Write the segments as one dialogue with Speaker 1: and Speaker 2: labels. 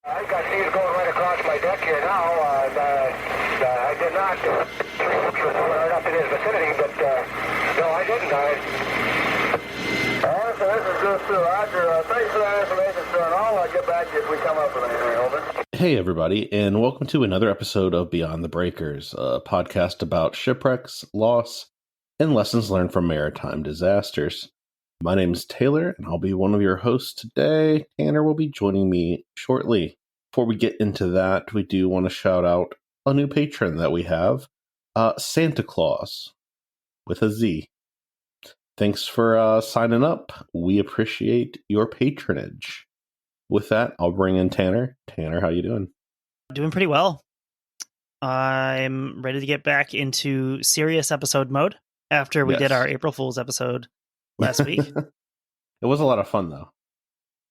Speaker 1: I got seas going right across my deck here now. I did not run up in his vicinity, but no, I didn't. So this is Goose 2, Roger. Thanks for that information, sir, and I'll get back to you if we come up with anything. Over.
Speaker 2: Hey, everybody, and welcome to another episode of Beyond the Breakers, a podcast about shipwrecks, loss, and lessons learned from maritime disasters. My name is Taylor, and I'll be one of your hosts today. Tanner will be joining me shortly. Before we get into that, we do want to shout out a new patron that we have, Santa Claus, with a Z. Thanks for signing up. We appreciate your patronage. With that, I'll bring in Tanner. Tanner, how you doing?
Speaker 3: Doing pretty well. I'm ready to get back into serious episode mode after we did our April Fool's episode last week.
Speaker 2: It was a lot of fun, though.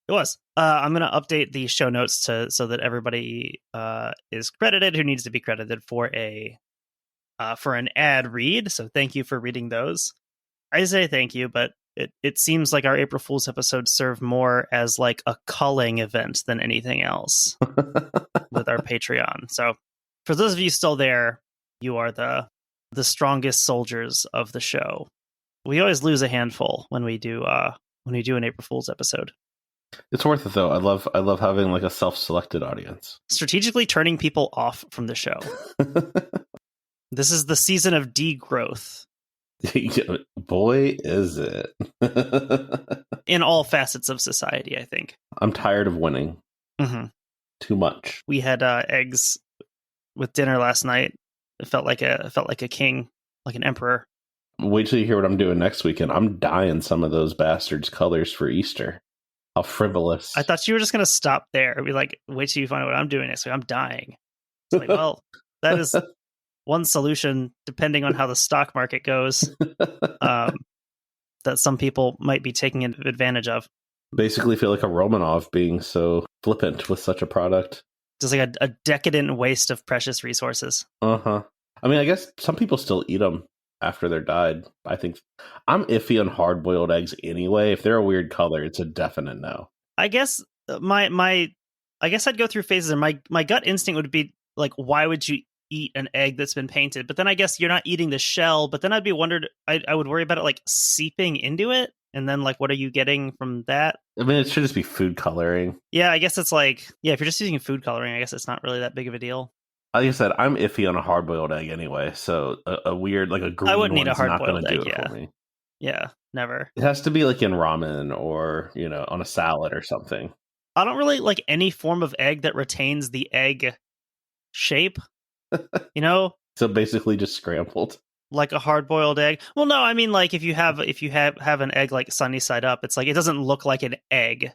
Speaker 3: It was. I'm going to update the show notes so that everybody is credited who needs to be credited for an ad read. So thank you for reading those. I say thank you, but it seems like our April Fool's episode served more as like a culling event than anything else with our Patreon. So for those of you still there, you are the strongest soldiers of the show. We always lose a handful when we do an April Fool's episode.
Speaker 2: It's worth it though. I love having like a self-selected audience.
Speaker 3: Strategically turning people off from the show. This is the season of degrowth.
Speaker 2: Boy, is it.
Speaker 3: In all facets of society, I think.
Speaker 2: I'm tired of winning.
Speaker 3: Mm-hmm.
Speaker 2: Too much.
Speaker 3: We had eggs with dinner last night. It felt like a king, like an emperor.
Speaker 2: Wait till you hear what I'm doing next weekend. I'm dyeing some of those bastards' colors for Easter. How frivolous.
Speaker 3: I thought you were just going to stop there. Be like, wait till you find out what I'm doing next week. I'm dying. It's like, well, that is one solution, depending on how the stock market goes, that some people might be taking advantage of.
Speaker 2: Basically feel like a Romanov being so flippant with such a product.
Speaker 3: Just like a decadent waste of precious resources.
Speaker 2: Uh-huh. I mean, I guess some people still eat them after they're dyed. I think I'm iffy on hard-boiled eggs anyway. If they're a weird color, it's a definite no.
Speaker 3: I guess I guess I'd go through phases, and my gut instinct would be like, why would you eat an egg that's been painted? But then I guess you're not eating the shell. But then I would worry about it like seeping into it, and then like, what are you getting from that?
Speaker 2: I mean, it should just be food coloring.
Speaker 3: Yeah, I guess it's like, yeah, if you're just using food coloring, I guess it's not really that big of a deal.
Speaker 2: Like I said, I'm iffy on a hard-boiled egg anyway, so a weird, like a green
Speaker 3: I wouldn't
Speaker 2: one's
Speaker 3: eat a
Speaker 2: not going
Speaker 3: hard-boiled
Speaker 2: to do
Speaker 3: egg,
Speaker 2: it for me.
Speaker 3: Yeah, never.
Speaker 2: It has to be like in ramen or, on a salad or something.
Speaker 3: I don't really like any form of egg that retains the egg shape,
Speaker 2: So basically just scrambled.
Speaker 3: Like a hard-boiled egg. Well, no, I mean, like if you have an egg like sunny side up, it's like it doesn't look like an egg.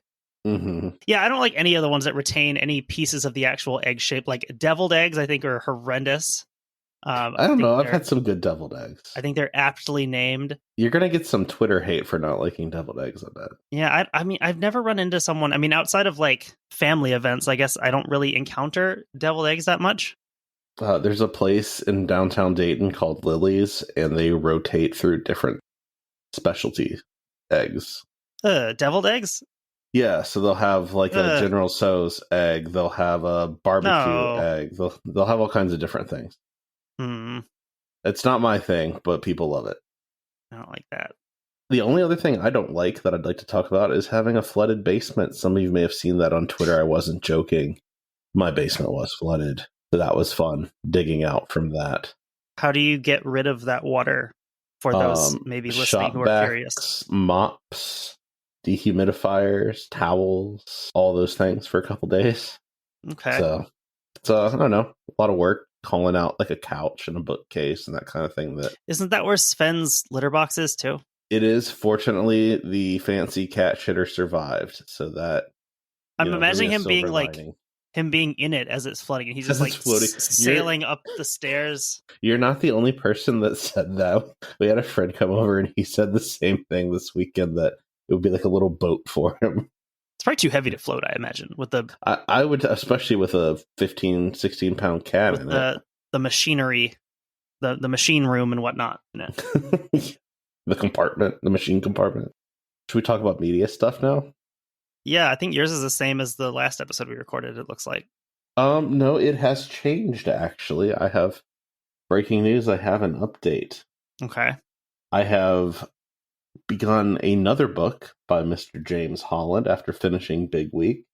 Speaker 2: Mm-hmm.
Speaker 3: Yeah, I don't like any of the ones that retain any pieces of the actual egg shape. Like deviled eggs, I think are horrendous.
Speaker 2: I don't know. I've had some good deviled eggs.
Speaker 3: I think they're aptly named.
Speaker 2: You're gonna get some Twitter hate for not liking deviled eggs, I bet.
Speaker 3: Yeah, I mean, I've never run into someone. I mean, outside of like family events, I guess I don't really encounter deviled eggs that much.
Speaker 2: There's a place in downtown Dayton called Lily's, and they rotate through different specialty eggs.
Speaker 3: Deviled eggs?
Speaker 2: Yeah, so they'll have like a General Tso's egg. They'll have a barbecue egg. They'll have all kinds of different things. It's not my thing, but people love it.
Speaker 3: I don't like that.
Speaker 2: The only other thing I don't like that I'd like to talk about is having a flooded basement. Some of you may have seen that on Twitter. I wasn't joking. My basement was flooded. So that was fun, digging out from that.
Speaker 3: How do you get rid of that water for those maybe listening who are curious?
Speaker 2: Mops, dehumidifiers, towels, all those things for a couple days.
Speaker 3: Okay.
Speaker 2: So it's, I don't know, a lot of work calling out like a couch and a bookcase and that kind of thing.
Speaker 3: Isn't that where Sven's litter box is too?
Speaker 2: It is. Fortunately, the fancy cat shitter survived. So that
Speaker 3: I'm imagining him being like him being in it as it's flooding, and he's just like sailing up the stairs.
Speaker 2: You're not the only person that said that. We had a friend come over and he said the same thing this weekend, that it would be like a little boat for him.
Speaker 3: It's probably too heavy to float, I imagine. With the
Speaker 2: I would, especially with a 15, 16 pound cat in it.
Speaker 3: The machinery, the machine room and whatnot.
Speaker 2: The compartment, the machine compartment. Should we talk about media stuff now?
Speaker 3: Yeah, I think yours is the same as the last episode we recorded, it looks like.
Speaker 2: No, it has changed actually. I have breaking news. I have an update.
Speaker 3: Okay.
Speaker 2: I have begun another book by Mr. James Holland after finishing Big Week.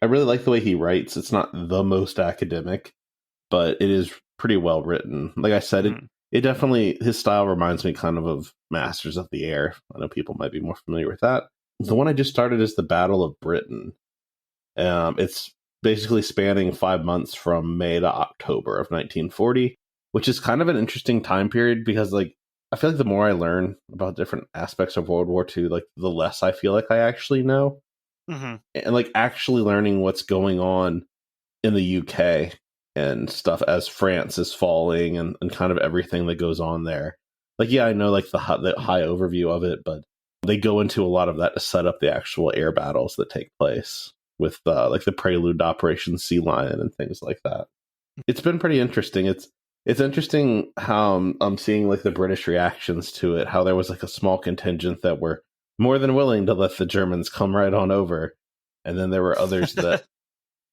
Speaker 2: I really like the way he writes. It's not the most academic, but it is pretty well written. Like I said, it definitely, his style reminds me kind of Masters of the Air. I know people might be more familiar with that. The one I just started is The Battle of Britain. It's basically spanning 5 months from May to October of 1940, which is kind of an interesting time period because, like, I feel like the more I learn about different aspects of World War II, like, the less I feel like I actually know.
Speaker 3: Mm-hmm.
Speaker 2: And, like, actually learning what's going on in the UK and stuff as France is falling and kind of everything that goes on there. Like, yeah, I know, like, the high overview of it, but they go into a lot of that to set up the actual air battles that take place with like the prelude to Operation Sea Lion and things like that. It's been pretty interesting. It's interesting how I'm seeing like the British reactions to it, how there was like a small contingent that were more than willing to let the Germans come right on over. And then there were others that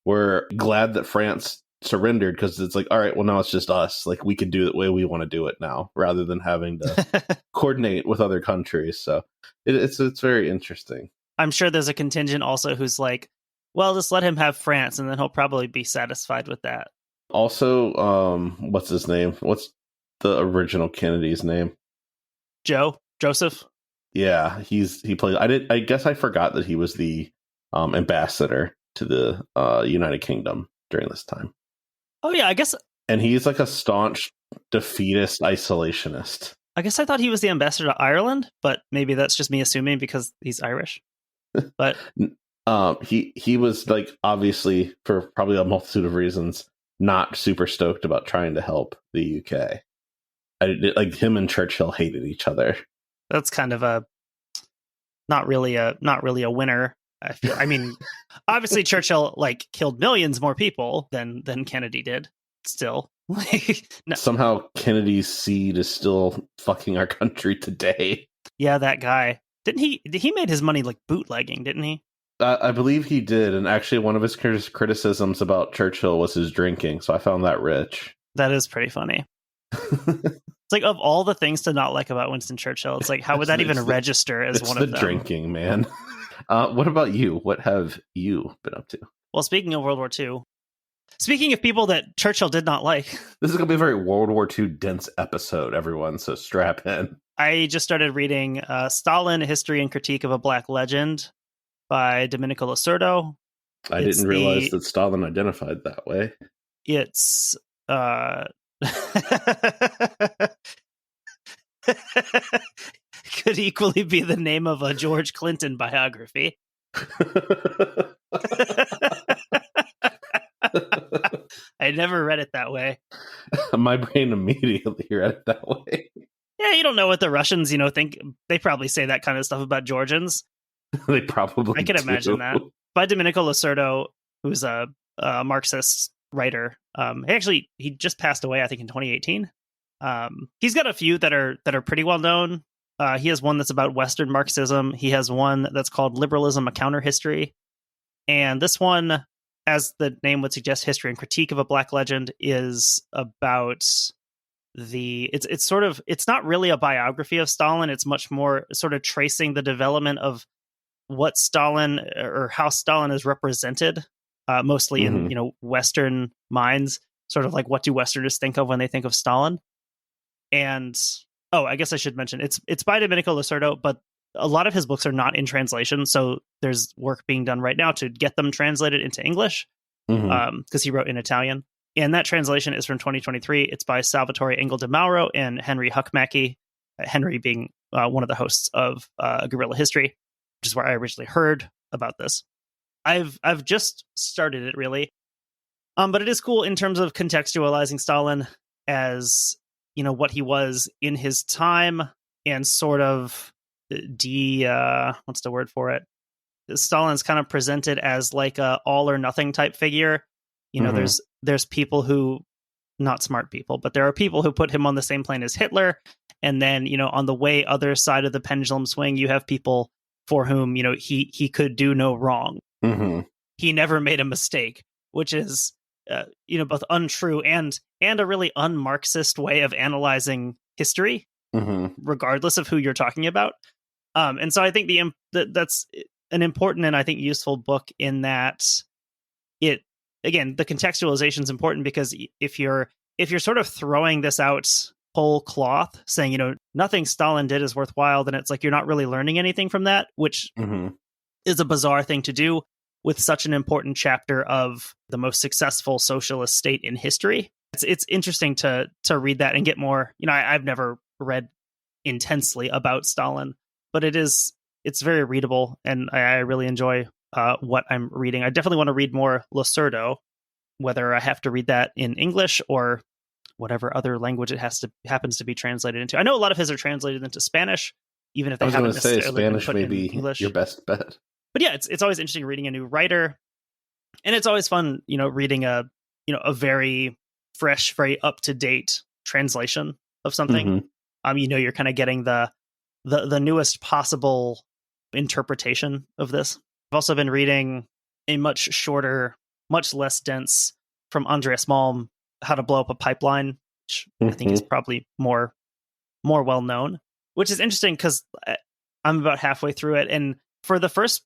Speaker 2: were glad that France surrendered because it's like, all right, well, now it's just us. Like, we can do it the way we want to do it now rather than having to coordinate with other countries. So it's very interesting.
Speaker 3: I'm sure there's a contingent also who's like, well, just let him have France and then he'll probably be satisfied with that.
Speaker 2: Also, what's his name? What's the original Kennedy's name?
Speaker 3: Joseph?
Speaker 2: Yeah, he played. I guess I forgot that he was the ambassador to the United Kingdom during this time.
Speaker 3: Oh yeah, I guess.
Speaker 2: And he's like a staunch defeatist isolationist.
Speaker 3: I guess I thought he was the ambassador to Ireland, but maybe that's just me assuming because he's Irish. But
Speaker 2: he was like, obviously, for probably a multitude of reasons, not super stoked about trying to help the UK. Like, him and Churchill hated each other.
Speaker 3: That's kind of a not really a winner. I mean, obviously Churchill like killed millions more people than Kennedy did. Still,
Speaker 2: no. Somehow Kennedy's seed is still fucking our country today.
Speaker 3: Yeah, that guy. Didn't he made his money like bootlegging, didn't he?
Speaker 2: I believe he did, and actually one of his criticisms about Churchill was his drinking, so I found that rich.
Speaker 3: That is pretty funny. It's like, of all the things to not like about Winston Churchill, it's like, how would that even register as one of them?
Speaker 2: It's the drinking, man. What about you? What have you been up to?
Speaker 3: Well, speaking of World War II, speaking of people that Churchill did not like,
Speaker 2: this is going to be a very World War II dense episode, everyone, so strap in.
Speaker 3: I just started reading Stalin, History and Critique of a Black Legend by Domenico Lacerdo.
Speaker 2: I didn't realize that Stalin identified that way.
Speaker 3: It's could equally be the name of a George Clinton biography. I never read it that way.
Speaker 2: My brain immediately read it that way.
Speaker 3: Yeah, you don't know what the Russians, think. They probably say that kind of stuff about Georgians.
Speaker 2: They probably
Speaker 3: I can imagine that. By Domenico Lacerdo, who's a Marxist writer. He just passed away, I think, in 2018. He's got a few that are pretty well known. He has one that's about Western Marxism. He has one that's called Liberalism: A Counter History. And this one, as the name would suggest, History and Critique of a Black Legend, is about it's not really a biography of Stalin. It's much more sort of tracing the development of what Stalin, or how Stalin is represented, mostly in Western minds. Sort of like, what do Westerners think of when they think of Stalin? And I guess I should mention it's by Domenico Lacerdo, but a lot of his books are not in translation, so there's work being done right now to get them translated into English, because he wrote in Italian. And that translation is from 2023. It's by Salvatore Engel de Mauro and Henry Huckmackie, Henry being one of the hosts of Guerrilla History, which is where I originally heard about this. I've just started it, really. But it is cool in terms of contextualizing Stalin as, what he was in his time, and sort of what's the word for it? Stalin's kind of presented as like a all or nothing type figure. There's people who, not smart people, but there are people who put him on the same plane as Hitler. And then, on the way other side of the pendulum swing, you have people for whom, he could do no wrong.
Speaker 2: Mm-hmm.
Speaker 3: He never made a mistake, which is, both untrue and a really un-Marxist way of analyzing history,
Speaker 2: Mm-hmm.
Speaker 3: regardless of who you're talking about. And so I think that's an important and I think useful book in that the contextualization is important, because if you're sort of throwing this out whole cloth, saying, nothing Stalin did is worthwhile, then it's like you're not really learning anything from that, which
Speaker 2: Mm-hmm.
Speaker 3: is a bizarre thing to do with such an important chapter of the most successful socialist state in history. It's interesting to read that and get more. I've never read intensely about Stalin, but it's very readable, and I really enjoy what I'm reading. I definitely want to read more Lacerdo, whether I have to read that in English or whatever other language it happens to be translated into. I know a lot of his are translated into Spanish, even if they haven't necessarily been put in English.
Speaker 2: Your best bet.
Speaker 3: But yeah, it's always interesting reading a new writer, and it's always fun, reading a very fresh, very up to date translation of something.
Speaker 2: Mm-hmm.
Speaker 3: You're kind of getting the newest possible interpretation of this. I've also been reading a much shorter, much less dense, from Andreas Malm, How to Blow Up a Pipeline, which I think is probably more well known. Which is interesting because I'm about halfway through it, and for the first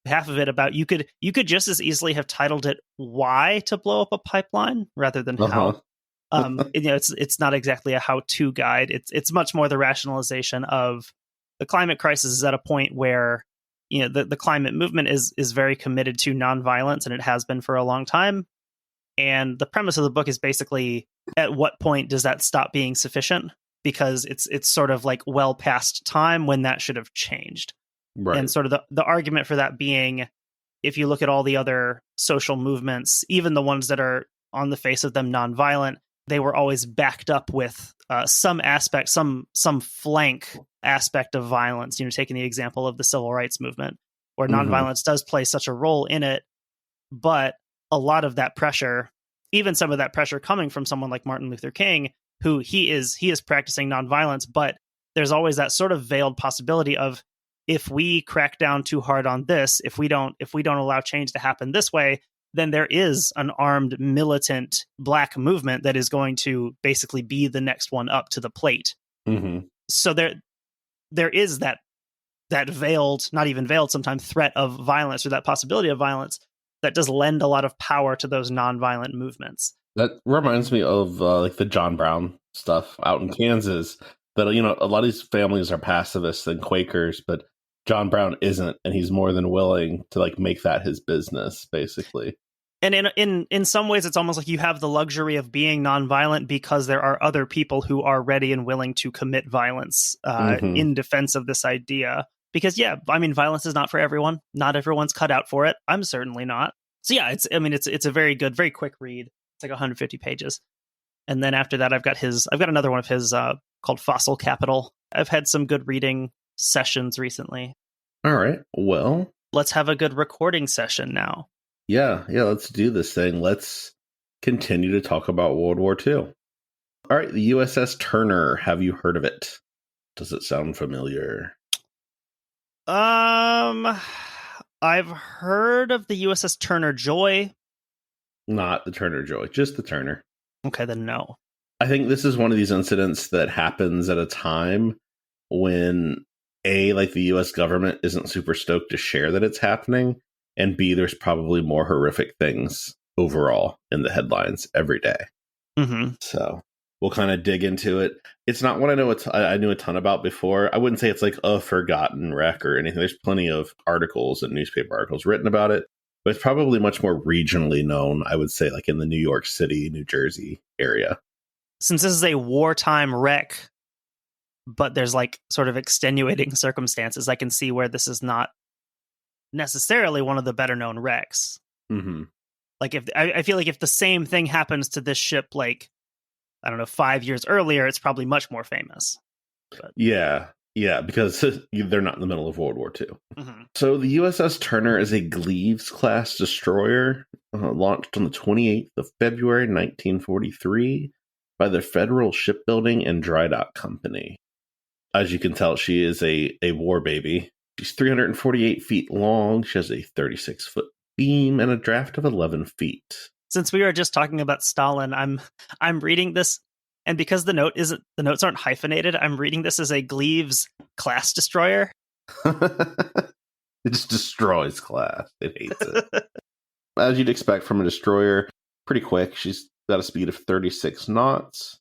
Speaker 3: half of it, about you could just as easily have titled it "Why to Blow Up a Pipeline" rather than how. It's not exactly a how-to guide. It's much more the rationalization of the climate crisis is at a point where the climate movement is very committed to nonviolence, and it has been for a long time. And the premise of the book is basically, at what point does that stop being sufficient? Because it's sort of like well past time when that should have changed.
Speaker 2: Right.
Speaker 3: And sort of the argument for that being, if you look at all the other social movements, even the ones that are on the face of them nonviolent, they were always backed up with some aspect, some flank aspect of violence. Taking the example of the civil rights movement, where nonviolence does play such a role in it, but a lot of that pressure, even some of that pressure coming from someone like Martin Luther King, who he is practicing nonviolence, but there's always that sort of veiled possibility of, if we crack down too hard on this, if we don't allow change to happen this way, then there is an armed militant black movement that is going to basically be the next one up to the plate.
Speaker 2: Mm-hmm.
Speaker 3: So there is that veiled, not even veiled, sometimes threat of violence, or that possibility of violence, that does lend a lot of power to those nonviolent movements.
Speaker 2: That reminds me of like the John Brown stuff out in Kansas. That a lot of these families are pacifists and Quakers, but John Brown isn't, and he's more than willing to like make that his business, basically.
Speaker 3: And in some ways, it's almost like you have the luxury of being nonviolent because there are other people who are ready and willing to commit violence in defense of this idea. Because violence is not for everyone. Not everyone's cut out for it. I'm certainly not. So yeah, it's a very good, very quick read. It's like 150 pages. And then after that, I've got another one of his called Fossil Capital. I've had some good reading sessions recently.
Speaker 2: All right. Well,
Speaker 3: let's have a good recording session now.
Speaker 2: Yeah, let's do this thing. Let's continue to talk about World War II. All right, the USS Turner. Have you heard of it? Does it sound familiar?
Speaker 3: I've heard of the USS Turner Joy.
Speaker 2: Not the Turner Joy, just the Turner.
Speaker 3: Okay, then no.
Speaker 2: I think this is one of these incidents that happens at a time when like the US government isn't super stoked to share that it's happening, and B, there's probably more horrific things overall in the headlines every day.
Speaker 3: Mm-hmm.
Speaker 2: So we'll kind of dig into it. It's not what I knew a ton about before. I wouldn't say it's like a forgotten wreck or anything. There's plenty of articles and newspaper articles written about it, but it's probably much more regionally known, I would say, like in the New York City, New Jersey area.
Speaker 3: Since this is a wartime wreck, but there's like sort of extenuating circumstances, I can see where this is not necessarily one of the better known wrecks.
Speaker 2: Mm-hmm.
Speaker 3: Like I feel like if the same thing happens to this ship, like, I don't know, 5 years earlier, it's probably much more famous. But. Yeah,
Speaker 2: because they're not in the middle of World War II.
Speaker 3: Mm-hmm.
Speaker 2: So the USS Turner is a Gleaves-class destroyer launched on the 28th of February, 1943 by the Federal Shipbuilding and Dry Dock Company. As you can tell, she is a war baby. She's 348 feet long. She has a 36-foot beam and a draft of 11 feet.
Speaker 3: Since we were just talking about Stalin, I'm reading this, and because the notes aren't hyphenated, I'm reading this as a Gleaves-class destroyer.
Speaker 2: It just destroys class. It hates it. As you'd expect from a destroyer, pretty quick. She's got a speed of 36 knots.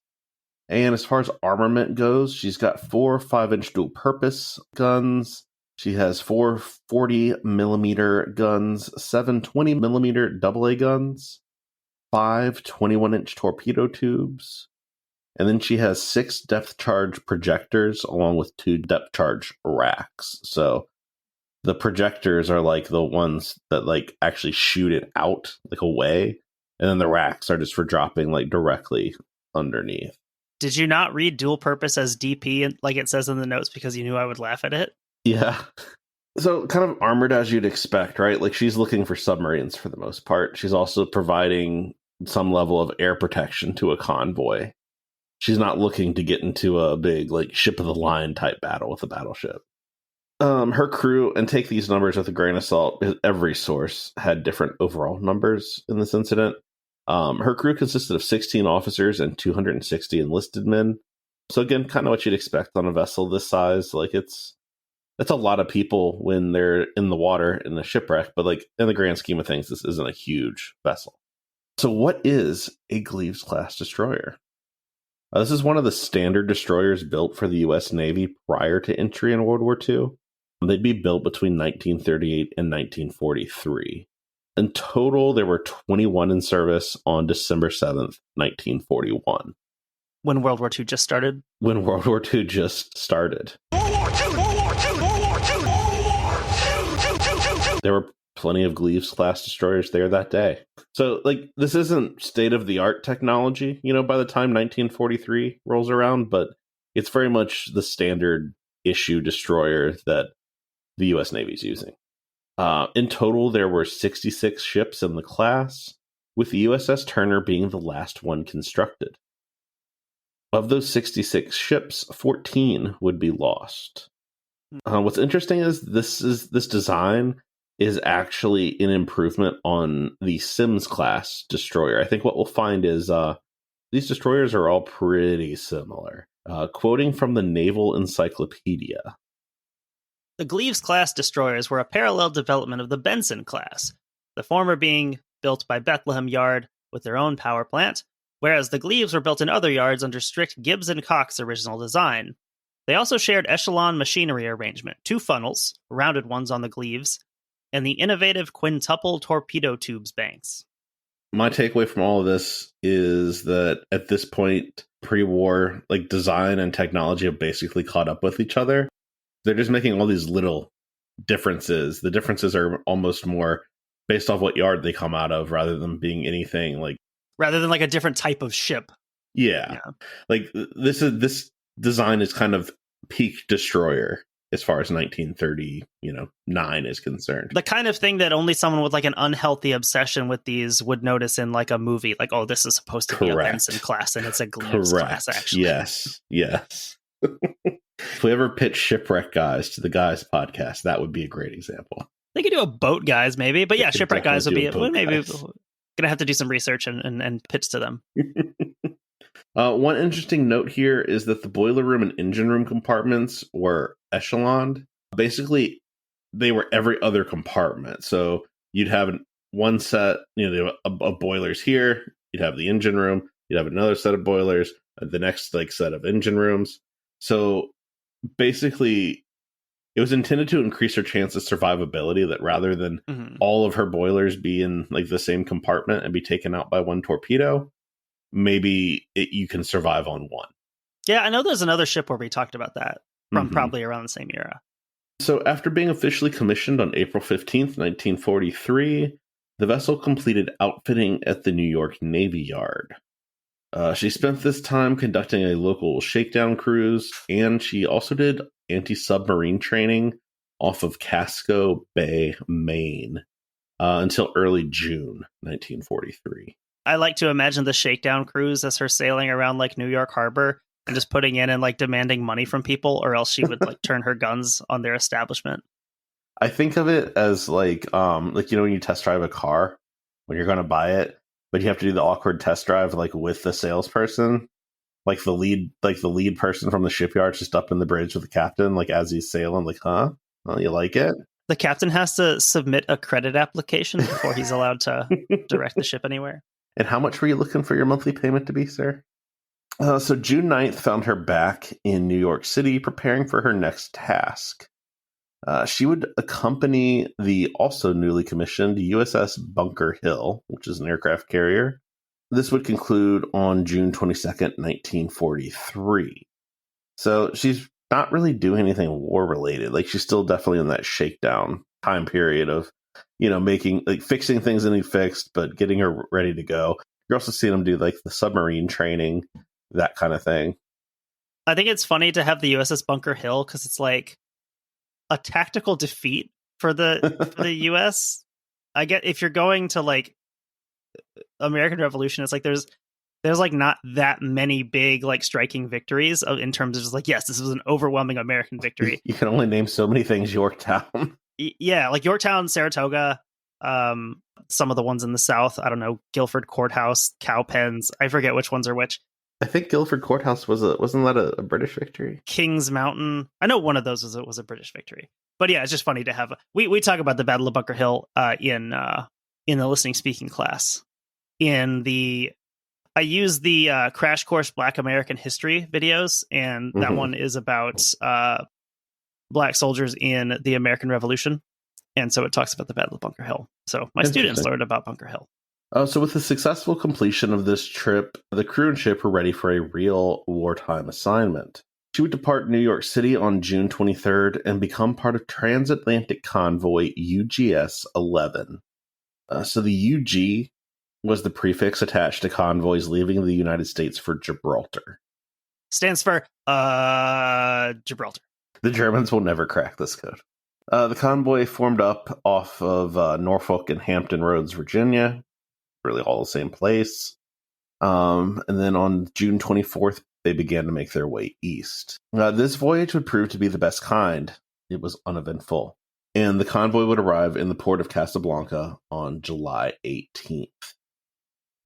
Speaker 2: And as far as armament goes, she's got 4 5-inch dual-purpose guns. She has 4 40mm guns, 7 20mm AA guns, 5 21-inch torpedo tubes, and then she has 6 depth charge projectors along with 2 depth charge racks. So the projectors are like the ones that like actually shoot it out like away, and then the racks are just for dropping like directly underneath.
Speaker 3: Did you not read dual purpose as DP like it says in the notes because you knew I would laugh at it?
Speaker 2: Yeah. So kind of armored as you'd expect, right? Like she's looking for submarines for the most part. She's also providing some level of air protection to a convoy. She's not looking to get into a big like ship of the line type battle with a battleship. Her crew, and take these numbers with a grain of salt, every source had different overall numbers in this incident. Her crew consisted of 16 officers and 260 enlisted men. So again, kind of what you'd expect on a vessel this size. Like that's a lot of people when they're in the water in a shipwreck, but like in the grand scheme of things, this isn't a huge vessel. So what is a Gleaves-class destroyer? This is one of the standard destroyers built for the U.S. Navy prior to entry in World War II. They'd be built between 1938 and 1943. In total, there were 21 in service on December 7th, 1941.
Speaker 3: When World War II just started?
Speaker 2: When World War II just started. There were plenty of Gleaves-class destroyers there that day. So, like, this isn't state-of-the-art technology, by the time 1943 rolls around, but it's very much the standard issue destroyer that the U.S. Navy's using. In total, there were 66 ships in the class, with the USS Turner being the last one constructed. Of those 66 ships, 14 would be lost. What's interesting is this design is actually an improvement on the Sims-class destroyer. I think what we'll find is these destroyers are all pretty similar. Quoting from the Naval Encyclopedia.
Speaker 3: The Gleaves-class destroyers were a parallel development of the Benson-class, the former being built by Bethlehem Yard with their own power plant, whereas the Gleaves were built in other yards under strict Gibbs and Cox original design. They also shared echelon machinery arrangement, 2 funnels, rounded ones on the Gleaves, and the innovative quintuple torpedo tubes banks.
Speaker 2: My takeaway from all of this is that at this point, pre-war, like design and technology have basically caught up with each other. They're just making all these little differences. The differences are almost more based off what yard they come out of rather than being anything like...
Speaker 3: Rather than like a different type of ship.
Speaker 2: Yeah. Like this design is kind of peak destroyer as far as 1939 is concerned.
Speaker 3: The kind of thing that only someone with like an unhealthy obsession with these would notice in like a movie. Like, oh, this is supposed to be a Benson class and it's a Gleaves class, actually.
Speaker 2: Yes. If we ever pitch Shipwreck Guys to the Guys podcast, that would be a great example.
Speaker 3: They could do a Boat Guys, maybe. But yeah, Shipwreck Guys would be... Maybe
Speaker 2: guys.
Speaker 3: going to have to do some research and pitch to them.
Speaker 2: One interesting note here is that the boiler room and engine room compartments were echeloned. Basically, they were every other compartment. So you'd have one set, of boilers here. You'd have the engine room. You'd have another set of boilers. The next set of engine rooms. So basically, it was intended to increase her chance of survivability, that rather than all of her boilers be in like the same compartment and be taken out by one torpedo, maybe you can survive on one.
Speaker 3: Yeah, I know there's another ship where we talked about that from probably around the same era.
Speaker 2: So after being officially commissioned on April 15th, 1943, the vessel completed outfitting at the New York Navy Yard. She spent this time conducting a local shakedown cruise, and she also did anti-submarine training off of Casco Bay, Maine, until early June 1943.
Speaker 3: I like to imagine the shakedown cruise as her sailing around like New York Harbor and just putting in and like demanding money from people, or else she would like turn her guns on their establishment.
Speaker 2: I think of it as like when you test drive a car when you're going to buy it, but you have to do the awkward test drive like with the salesperson, like the lead person from the shipyard just up in the bridge with the captain, like as he's sailing, like, huh? Oh, you like it?
Speaker 3: The captain has to submit a credit application before he's allowed to direct the ship anywhere.
Speaker 2: And how much were you looking for your monthly payment to be, sir? So June 9th found her back in New York City preparing for her next task. She would accompany the also newly commissioned USS Bunker Hill, which is an aircraft carrier. This would conclude on June 22nd, 1943. So she's not really doing anything war related. Like she's still definitely in that shakedown time period of, fixing things that need fixed, but getting her ready to go. You're also seeing them do like the submarine training, that kind of thing.
Speaker 3: I think it's funny to have the USS Bunker Hill because it's like a tactical defeat for the US. I get if you're going to like American Revolution, it's like there's like not that many big like striking victories in terms of just like, yes, this was an overwhelming American victory.
Speaker 2: You can only name so many things. Yorktown.
Speaker 3: Yeah, like Yorktown, Saratoga, some of the ones in the South. I don't know, Guilford Courthouse, Cowpens. I forget which ones are which.
Speaker 2: I think Guilford Courthouse wasn't that a British victory?
Speaker 3: Kings Mountain. I know one of those was a British victory. But yeah, it's just funny to have. We talk about the Battle of Bunker Hill in the listening speaking class. I use the Crash Course Black American History videos, and that one is about Black soldiers in the American Revolution. And so it talks about the Battle of Bunker Hill. So my students learned about Bunker Hill.
Speaker 2: So with the successful completion of this trip, the crew and ship were ready for a real wartime assignment. She would depart New York City on June 23rd and become part of transatlantic convoy UGS-11. So the UG was the prefix attached to convoys leaving the United States for Gibraltar.
Speaker 3: Stands for Gibraltar.
Speaker 2: The Germans will never crack this code. The convoy formed up off of Norfolk and Hampton Roads, Virginia. Really all the same place. And then on June 24th, they began to make their way east. This voyage would prove to be the best kind. It was uneventful. And the convoy would arrive in the port of Casablanca on July 18th.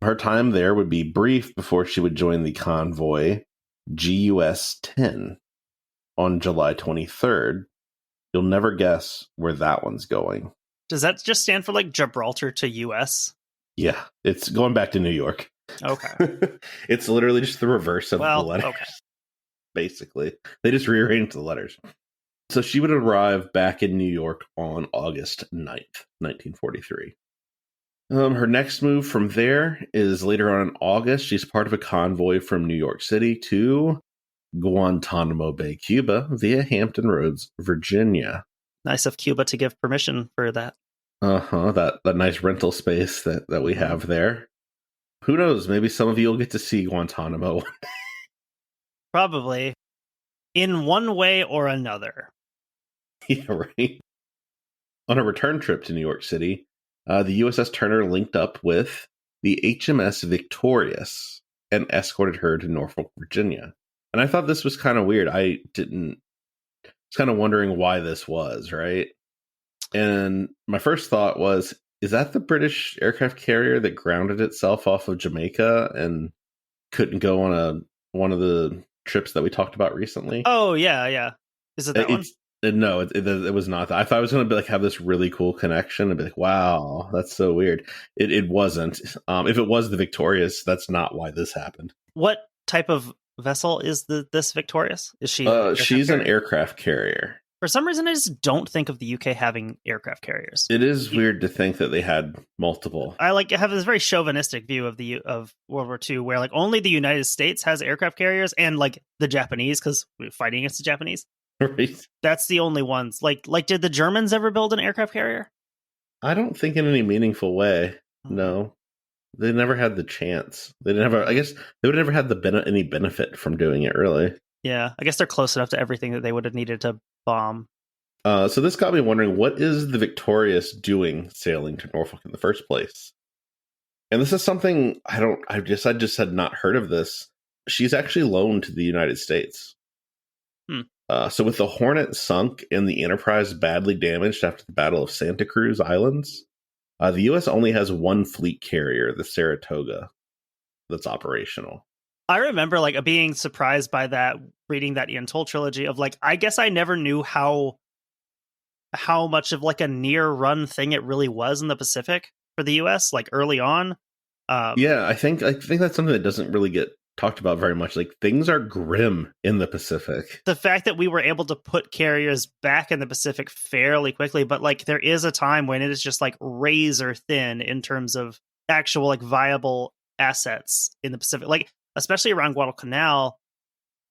Speaker 2: Her time there would be brief before she would join the convoy GUS-10 on July 23rd. You'll never guess where that one's going.
Speaker 3: Does that just stand for like Gibraltar to US?
Speaker 2: Yeah, it's going back to New York.
Speaker 3: Okay.
Speaker 2: It's literally just the reverse of the letters. Okay. Basically, they just rearranged the letters. So she would arrive back in New York on August 9th, 1943. Her next move from there is later on in August. She's part of a convoy from New York City to Guantanamo Bay, Cuba, via Hampton Roads, Virginia.
Speaker 3: Nice of Cuba to give permission for that.
Speaker 2: That nice rental space that we have there. Who knows? Maybe some of you will get to see Guantanamo.
Speaker 3: Probably. In one way or another.
Speaker 2: Yeah, right. On a return trip to New York City, the USS Turner linked up with the HMS Victorious and escorted her to Norfolk, Virginia. And I thought this was kind of weird. I was kind of wondering why this was, right? And my first thought was, is that the British aircraft carrier that grounded itself off of Jamaica and couldn't go on one of the trips that we talked about recently?
Speaker 3: Oh, yeah. Is it that one?
Speaker 2: No, it was not. I thought I was going to be like have this really cool connection and be like, wow, that's so weird. It wasn't. If it was the Victorious, that's not why this happened.
Speaker 3: What type of vessel is this Victorious? Is she?
Speaker 2: She's an aircraft carrier.
Speaker 3: For some reason, I just don't think of the UK having aircraft carriers.
Speaker 2: It is weird to think that they had multiple.
Speaker 3: I have this very chauvinistic view of World War II, where like only the United States has aircraft carriers, and like the Japanese, because we're fighting against the Japanese.
Speaker 2: Right.
Speaker 3: That's the only ones. Like, did the Germans ever build an aircraft carrier?
Speaker 2: I don't think in any meaningful way. No, they never had the chance. They never. I guess they would never had any benefit from doing it. Really. Yeah,
Speaker 3: I guess they're close enough to everything that they would have needed to bomb.
Speaker 2: So this got me wondering, what is the Victorious doing sailing to Norfolk in the first place? And this is something I just had not heard of this. She's actually loaned to the United States. So with the Hornet sunk and the Enterprise badly damaged after the Battle of Santa Cruz Islands, the U.S. only has one fleet carrier, the Saratoga, that's operational.
Speaker 3: I remember like being surprised by that, reading that Ian Toll trilogy of like, I guess I never knew how much of like a near run thing it really was in the Pacific for the US, like early on.
Speaker 2: Yeah, I think that's something that doesn't really get talked about very much. Like, things are grim in the Pacific.
Speaker 3: The fact that we were able to put carriers back in the Pacific fairly quickly, but like there is a time when it is just like razor thin in terms of actual like viable assets in the Pacific, like especially around Guadalcanal.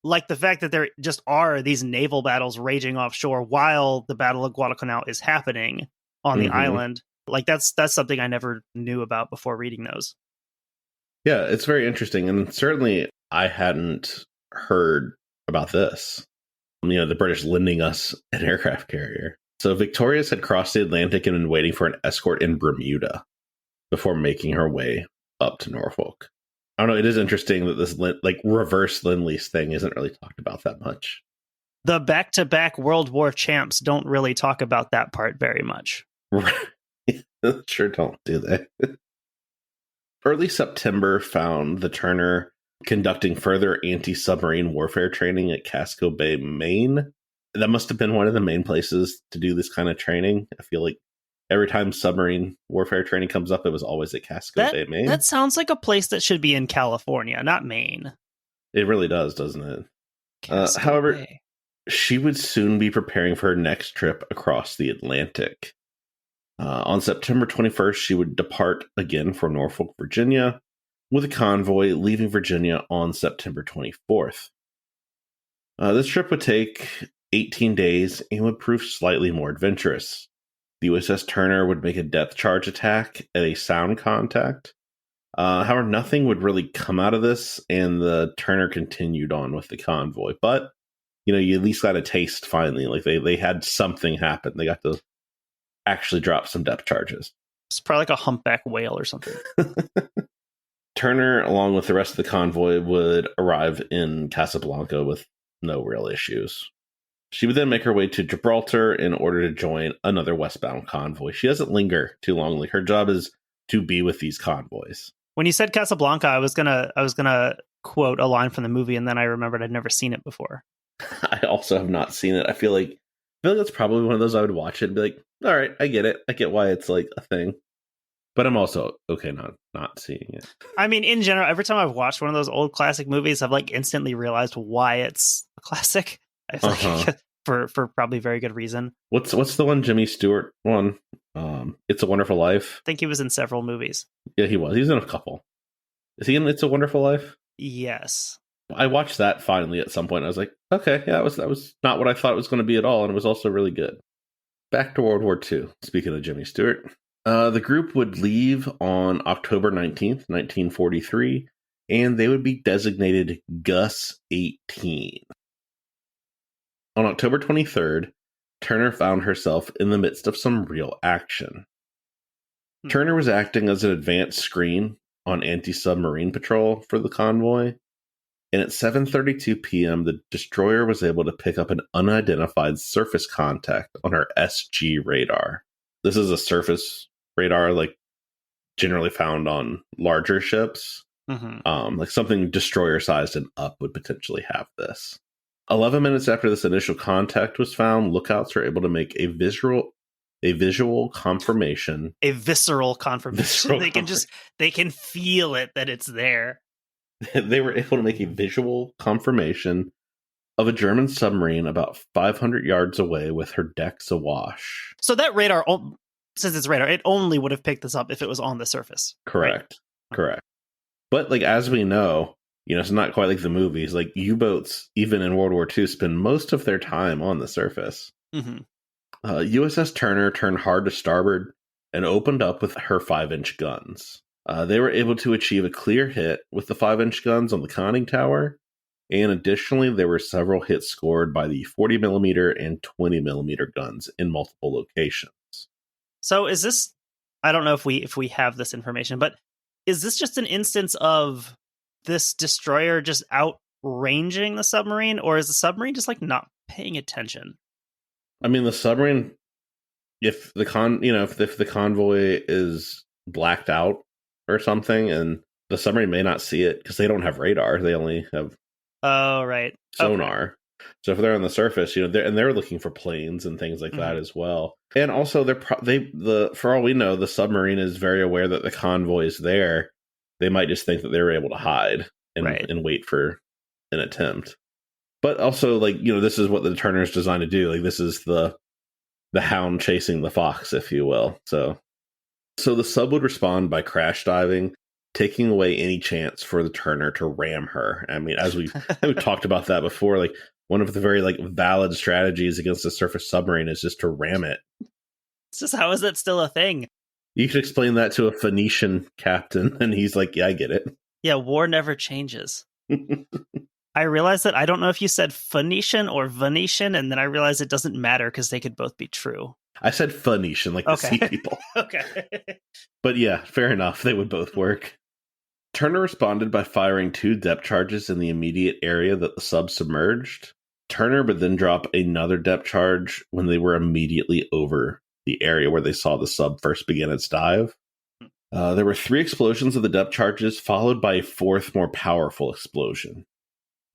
Speaker 3: Like the fact that there just are these naval battles raging offshore while the Battle of Guadalcanal is happening on the island. Like that's something I never knew about before reading those.
Speaker 2: Yeah, it's very interesting. And certainly I hadn't heard about this. The British lending us an aircraft carrier. So Victorious had crossed the Atlantic and been waiting for an escort in Bermuda before making her way up to Norfolk. I don't know. It is interesting that this reverse Lend-Lease thing isn't really talked about that much.
Speaker 3: The back-to-back World War champs don't really talk about that part very much.
Speaker 2: Sure don't, do they? Early September found the Turner conducting further anti-submarine warfare training at Casco Bay, Maine. That must have been one of the main places to do this kind of training. I feel like every time submarine warfare training comes up, it was always at Casco Bay, Maine.
Speaker 3: That sounds like a place that should be in California, not Maine.
Speaker 2: It really does, doesn't it? However,
Speaker 3: Bay.
Speaker 2: She would soon be preparing for her next trip across the Atlantic. On September 21st, she would depart again for Norfolk, Virginia, with a convoy leaving Virginia on September 24th. This trip would take 18 days and would prove slightly more adventurous. The USS Turner would make a depth charge attack at a sound contact. However, nothing would really come out of this, and the Turner continued on with the convoy. But, you at least got a taste finally. Like, they had something happen. They got to actually drop some depth charges.
Speaker 3: It's probably like a humpback whale or something.
Speaker 2: Turner, along with the rest of the convoy, would arrive in Casablanca with no real issues. She would then make her way to Gibraltar in order to join another westbound convoy. She doesn't linger too long. Like, her job is to be with these convoys. When
Speaker 3: you said Casablanca, I was gonna quote a line from the movie, and then I remembered I'd never seen it before.
Speaker 2: I also have not seen it. I feel like that's probably one of those I would watch it and be like, all right, I get it. I get why it's like a thing. But I'm also okay not seeing it. I mean, in general, every time I've watched one of those old classic movies, I've like instantly realized why it's a classic. I feel like for probably very good reason. What's the one Jimmy Stewart one? It's a Wonderful Life.
Speaker 3: I think he was in several movies.
Speaker 2: Yeah, he was. He's in a couple. Is he in It's a Wonderful Life?
Speaker 3: Yes.
Speaker 2: I watched that finally at some point. I was like, okay, yeah, that was not what I thought it was going to be at all, and it was also really good. Back to World War II. Speaking of Jimmy Stewart, the group would leave on October 19th, 1943, and they would be designated Gus 18. On October 23rd, Turner found herself in the midst of some real action. Turner was acting as an advanced screen on anti-submarine patrol for the convoy, and at 7:32 p.m., the destroyer was able to pick up an unidentified surface contact on her SG radar. This is a surface radar, like generally found on larger ships. Like something destroyer-sized and up would potentially have this. 11 minutes after this initial contact was found, lookouts were able to make a visual confirmation. A visceral confirmation. They can feel it that it's there. They were able to make a visual confirmation of a German submarine about 500 yards away with her decks awash. So that radar, since it's radar, it only would have picked this up if it was on the surface. Correct. Right? Correct. But like, as we know, it's not quite like the movies. Like, U-boats, even in World War II, spend most of their time on the surface. USS Turner turned hard to starboard and opened up with her 5-inch guns. They were able to achieve a clear hit with the 5-inch guns on the conning tower, and additionally, there were several hits scored by the 40mm and 20mm guns in multiple locations. So is this, I don't know if we have this information, but is this just an instance of this destroyer just outranging the submarine, or is the submarine just like not
Speaker 3: paying attention.
Speaker 2: I mean, the submarine, if the if the convoy is blacked out or something, and the submarine may not see it because they don't have radar, they only have
Speaker 3: Oh, right.
Speaker 2: sonar.
Speaker 3: Okay.
Speaker 2: So if they're on the surface, they're looking for planes and things like that as well. And also, for all we know, the submarine is very aware that the convoy is there. They might just think that they were able to hide and wait for an attempt. But also, this is what the Turner's designed to do. Like, this is the hound chasing the fox, if you will. So the sub would respond by crash diving, taking away any chance for the Turner to ram her. I mean, as we've talked about that before, like, one of the very valid strategies against a surface submarine is just to ram it.
Speaker 3: It's just, how is that still a thing?
Speaker 2: You could explain that to a Phoenician captain, and he's like, yeah, I get it.
Speaker 3: Yeah, war never changes. I realized that I don't know if you said Phoenician or Venetian, and then I realized it doesn't matter because they could both be true.
Speaker 2: I said Phoenician, like the sea people.
Speaker 3: Okay.
Speaker 2: But yeah, fair enough. They would both work. Turner responded by firing 2 depth charges in the immediate area that the sub submerged. Turner would then drop another depth charge when they were immediately over the area where they saw the sub first begin its dive. There were 3 explosions of the depth charges, followed by a 4th, more powerful explosion.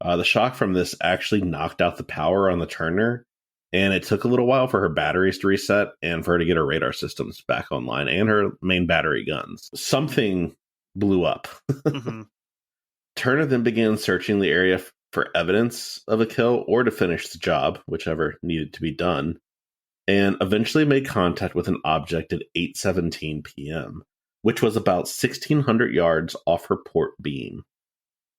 Speaker 2: The shock from this actually knocked out the power on the Turner, and it took a little while for her batteries to reset and for her to get her radar systems back online and her main battery guns. Something blew up. Turner then began searching the area for evidence of a kill or to finish the job, whichever needed to be done, and eventually made contact with an object at 8:17 p.m., which was about 1,600 yards off her port beam.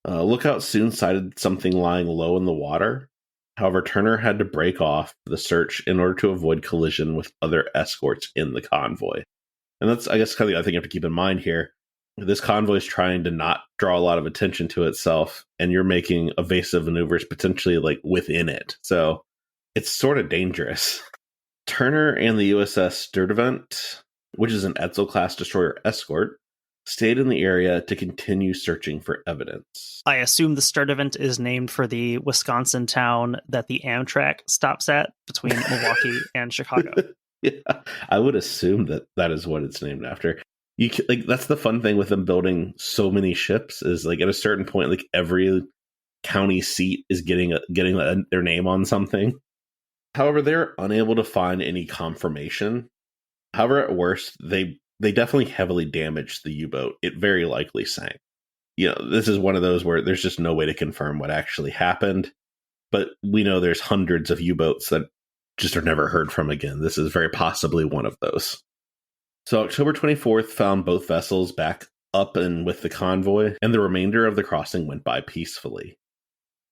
Speaker 2: Lookout soon sighted something lying low in the water. However, Turner had to break off the search in order to avoid collision with other escorts in the convoy. And that's, I guess, kind of the other thing you have to keep in mind here. This convoy is trying to not draw a lot of attention to itself, and you're making evasive maneuvers potentially within it. So it's sort of dangerous. Turner and the USS Turner, which is an Gleaves-class destroyer escort, stayed in the area to continue searching for evidence.
Speaker 3: I assume the Sturdivant is named for the Wisconsin town that the Amtrak stops at between Milwaukee and Chicago.
Speaker 2: Yeah, I would assume that is what it's named after. That's the fun thing with them building so many ships is at a certain point, every county seat is getting their name on something. However, they're unable to find any confirmation. However, at worst, they definitely heavily damaged the U-boat. It very likely sank. This is one of those where there's just no way to confirm what actually happened. But we know there's hundreds of U-boats that just are never heard from again. This is very possibly one of those. So October 24th found both vessels back up and with the convoy, and the remainder of the crossing went by peacefully.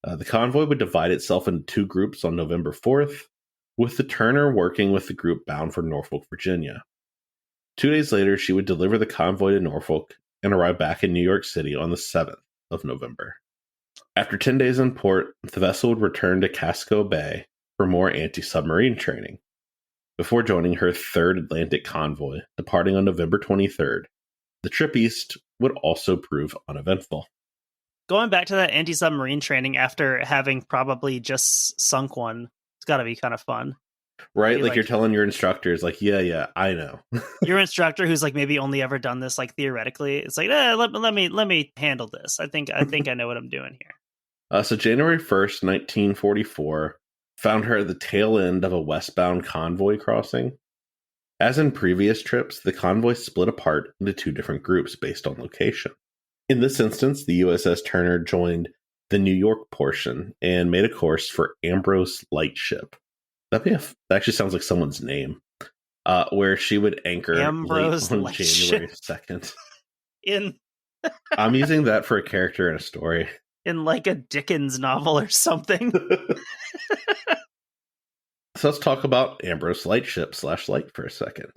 Speaker 2: The convoy would divide itself into 2 groups on November 4th, with the Turner working with the group bound for Norfolk, Virginia. 2 days later, she would deliver the convoy to Norfolk and arrive back in New York City on the 7th of November. After 10 days in port, the vessel would return to Casco Bay for more anti-submarine training, before joining her 3rd Atlantic convoy, departing on November 23rd. The trip east would also prove uneventful.
Speaker 3: Going back to that anti-submarine training after having probably just sunk one, it's got to be kind of fun.
Speaker 2: Right? You're telling your instructors, yeah, I know.
Speaker 3: Your instructor who's maybe only ever done this theoretically, it's let me handle this. I think I know what I'm doing here.
Speaker 2: So January 1st, 1944, found her at the tail end of a westbound convoy crossing. As in previous trips, the convoy split apart into 2 different groups based on location. In this instance, the USS Turner joined the New York portion and made a course for Ambrose Lightship. That actually sounds like someone's name. Where she would anchor
Speaker 3: Ambrose
Speaker 2: on January 2nd. I'm using that for a character in a story.
Speaker 3: In a Dickens novel or something.
Speaker 2: So let's talk about Ambrose Lightship /Light for a second.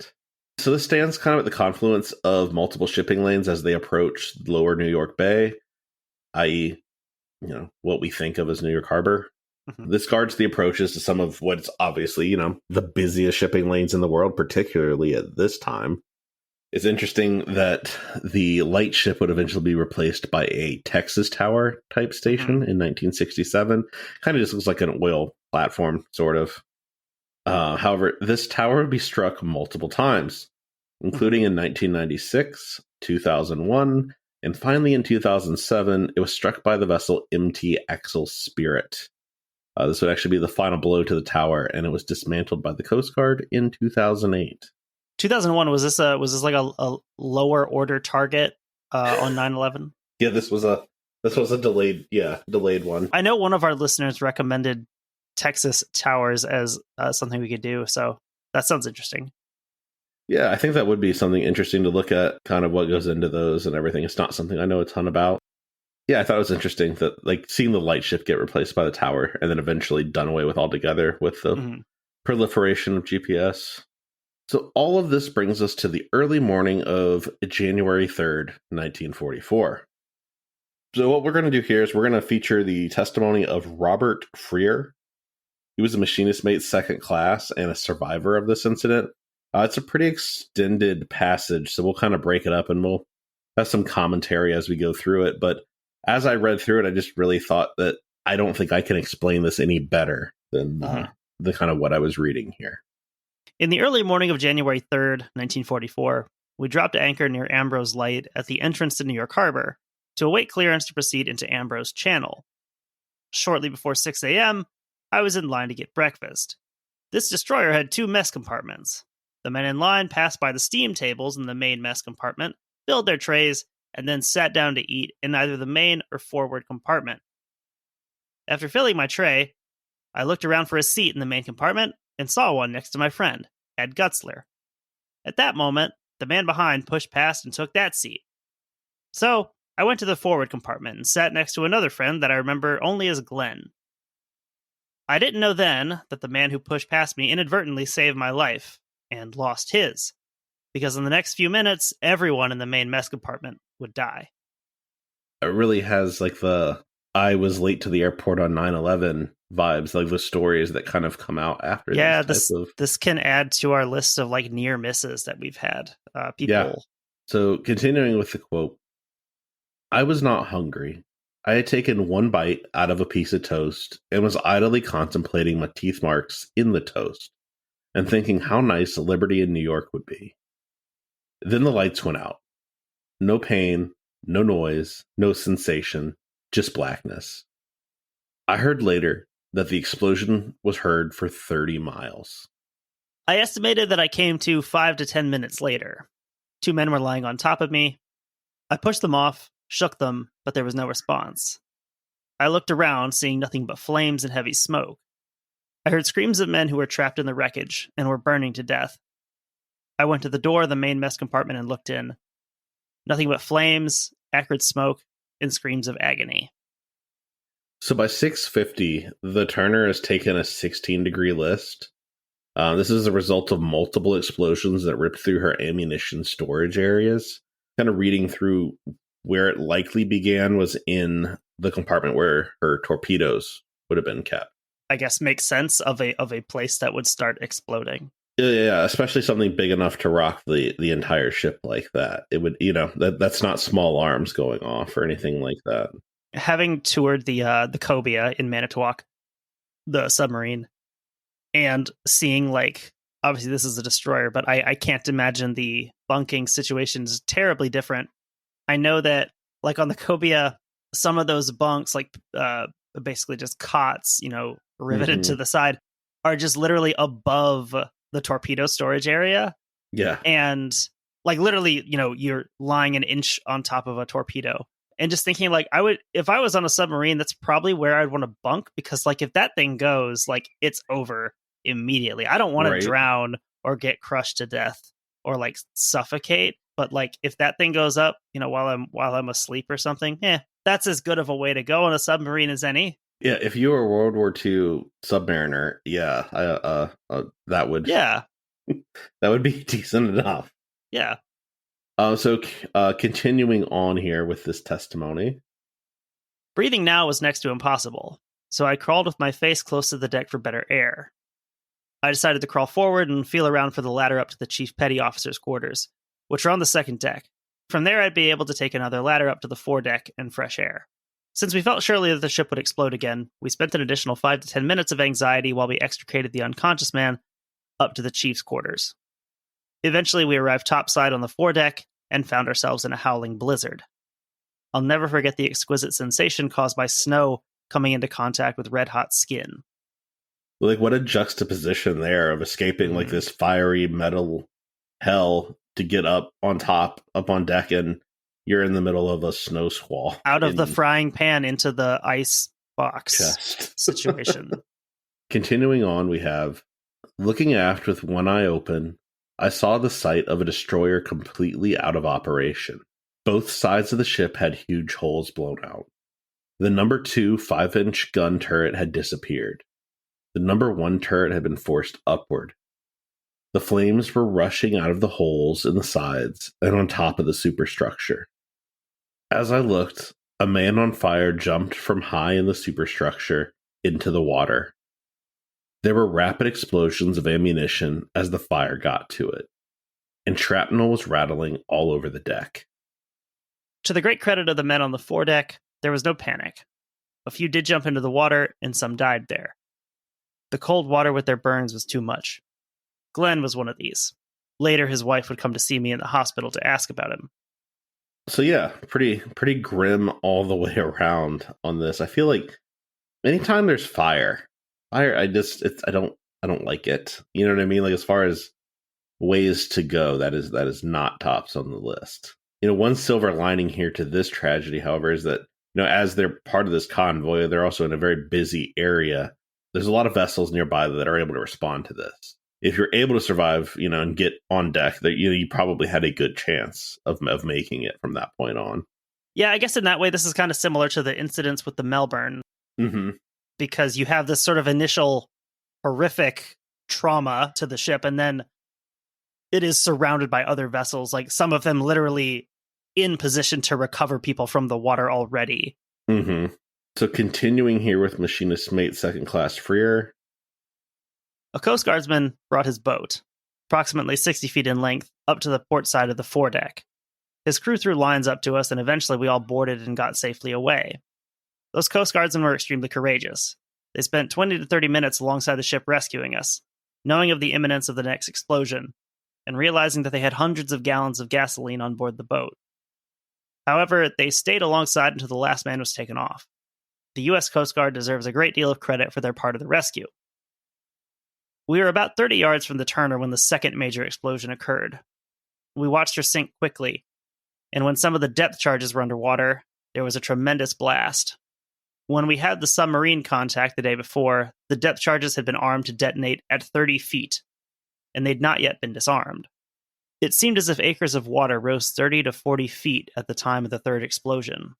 Speaker 2: So this stands kind of at the confluence of multiple shipping lanes as they approach lower New York Bay, i.e., what we think of as New York Harbor. Mm-hmm. This guards the approaches to some of what's obviously, the busiest shipping lanes in the world, particularly at this time. It's interesting that the Lightship would eventually be replaced by a Texas Tower type station in 1967. Kind of just looks like an oil platform, sort of. However, this tower would be struck multiple times, including in 1996, 2001, and finally in 2007, it was struck by the vessel MT Axel Spirit. This would actually be the final blow to the tower, and it was dismantled by the Coast Guard in 2008.
Speaker 3: 2001, was this like a lower order target on 9/11?
Speaker 2: Yeah, this was a delayed one.
Speaker 3: I know one of our listeners recommended Texas towers as something we could do, so that sounds interesting.
Speaker 2: Yeah, I think that would be something interesting to look at, kind of what goes into those and everything. It's not something I know a ton about. Yeah, I thought it was interesting that, like, seeing the light shift get replaced by the tower and then eventually done away with altogether with the proliferation of GPS. So all of this brings us to the early morning of January 3rd, 1944. So what we're going to do here is we're going to feature the testimony of Robert Freer. He was a machinist mate second class and a survivor of this incident. It's a pretty extended passage, so we'll kind of break it up and we'll have some commentary as we go through it. But as I read through it, I just really thought that I don't think I can explain this any better than the kind of what I was reading here.
Speaker 3: In the early morning of January 3rd, 1944, we dropped anchor near Ambrose Light at the entrance to New York Harbor to await clearance to proceed into Ambrose Channel. Shortly before 6 a.m., I was in line to get breakfast. This destroyer had 2 mess compartments. The men in line passed by the steam tables in the main mess compartment, filled their trays, and then sat down to eat in either the main or forward compartment. After filling my tray, I looked around for a seat in the main compartment and saw one next to my friend, Ed Gutzler. At that moment, the man behind pushed past and took that seat. So, I went to the forward compartment and sat next to another friend that I remember only as Glenn. I didn't know then that the man who pushed past me inadvertently saved my life, and lost his, because in the next few minutes, everyone in the main mess compartment would die.
Speaker 2: It really has like the I was late to the airport on 9/11 vibes, like the stories that kind of come out after.
Speaker 3: Yeah, this can add to our list of like near misses that we've had. People.
Speaker 2: Yeah. So continuing with the quote, I was not hungry. I had taken one bite out of a piece of toast and was idly contemplating my teeth marks in the toast and thinking how nice liberty in New York would be. Then the lights went out. No pain, no noise, no sensation, just blackness. I heard later that the explosion was heard for 30 miles.
Speaker 3: I estimated that I came to 5 to 10 minutes later. 2 men were lying on top of me. I pushed them off, shook them, but there was no response. I looked around, seeing nothing but flames and heavy smoke. I heard screams of men who were trapped in the wreckage and were burning to death. I went to the door of the main mess compartment and looked in. Nothing but flames, acrid smoke, and screams of agony.
Speaker 2: So by 6:50, the Turner has taken a 16-degree list. This is a result of multiple explosions that ripped through her ammunition storage areas. Kind of reading through where it likely began was in the compartment where her torpedoes would have been kept.
Speaker 3: I guess makes sense of a place that would start exploding.
Speaker 2: Yeah, especially something big enough to rock the entire ship like that. It would, that's not small arms going off or anything like that.
Speaker 3: Having toured the Cobia in Manitowoc, the submarine, and seeing, like, obviously this is a destroyer, but I can't imagine the bunking situation is terribly different. I know that, like, on the Cobia, some of those bunks, like basically just cots, riveted to the side, are just literally above the torpedo storage area.
Speaker 2: Yeah.
Speaker 3: And like literally, you're lying an inch on top of a torpedo. And just thinking, like, if I was on a submarine, that's probably where I'd want to bunk, because, like, if that thing goes, like, it's over immediately. I don't want to drown or get crushed to death or, like, suffocate. But, like, if that thing goes up, while I'm asleep or something, that's as good of a way to go on a submarine as any.
Speaker 2: Yeah, if you were a World War II submariner, that would that would be decent enough.
Speaker 3: Yeah.
Speaker 2: So continuing on here with this testimony.
Speaker 3: Breathing now was next to impossible, so I crawled with my face close to the deck for better air. I decided to crawl forward and feel around for the ladder up to the chief petty officer's quarters, which are on the second deck. From there, I'd be able to take another ladder up to the foredeck and fresh air. Since we felt surely that the ship would explode again, we spent an additional 5 to 10 minutes of anxiety while we extricated the unconscious man up to the chief's quarters. Eventually, we arrived topside on the foredeck and found ourselves in a howling blizzard. I'll never forget the exquisite sensation caused by snow coming into contact with red-hot skin.
Speaker 2: Like, what a juxtaposition there of escaping like this fiery metal hell to get up on top, up on deck, and you're in the middle of a snow squall.
Speaker 3: Out of the frying pan into the ice box
Speaker 2: chest
Speaker 3: situation.
Speaker 2: Continuing on, we have, looking aft with one eye open, I saw the sight of a destroyer completely out of operation. Both sides of the ship had huge holes blown out. The number 2 5-inch gun turret had disappeared. The number 1 turret had been forced upward. The flames were rushing out of the holes in the sides and on top of the superstructure. As I looked, a man on fire jumped from high in the superstructure into the water. There were rapid explosions of ammunition as the fire got to it, and shrapnel was rattling all over the deck.
Speaker 3: To the great credit of the men on the foredeck, there was no panic. A few did jump into the water, and some died there. The cold water with their burns was too much. Glenn was one of these. Later, his wife would come to see me in the hospital to ask about him.
Speaker 2: So yeah, pretty grim all the way around on this. I feel like anytime there's fire, I don't like it. You know what I mean? Like, as far as ways to go, that is not tops on the list. You know, one silver lining here to this tragedy, however, is that, you know, as they're part of this convoy, they're also in a very busy area. There's a lot of vessels nearby that are able to respond to this. If you're able to survive, you know, and get on deck, that you probably had a good chance of making it from that point on.
Speaker 3: Yeah, I guess in that way, this is kind of similar to the incidents with the Melbourne, because you have this sort of initial horrific trauma to the ship, and then it is surrounded by other vessels, like some of them literally in position to recover people from the water already.
Speaker 2: So continuing here with Machinist Mate Second Class Freer.
Speaker 3: A Coast Guardsman brought his boat, approximately 60 feet in length, up to the port side of the foredeck. His crew threw lines up to us, and eventually we all boarded and got safely away. Those Coast Guardsmen were extremely courageous. They spent 20 to 30 minutes alongside the ship rescuing us, knowing of the imminence of the next explosion, and realizing that they had hundreds of gallons of gasoline on board the boat. However, they stayed alongside until the last man was taken off. The U.S. Coast Guard deserves a great deal of credit for their part of the rescue. We were about 30 yards from the Turner when the second major explosion occurred. We watched her sink quickly, and when some of the depth charges were underwater, there was a tremendous blast. When we had the submarine contact the day before, the depth charges had been armed to detonate at 30 feet, and they'd not yet been disarmed. It seemed as if acres of water rose 30 to 40 feet at the time of the third explosion.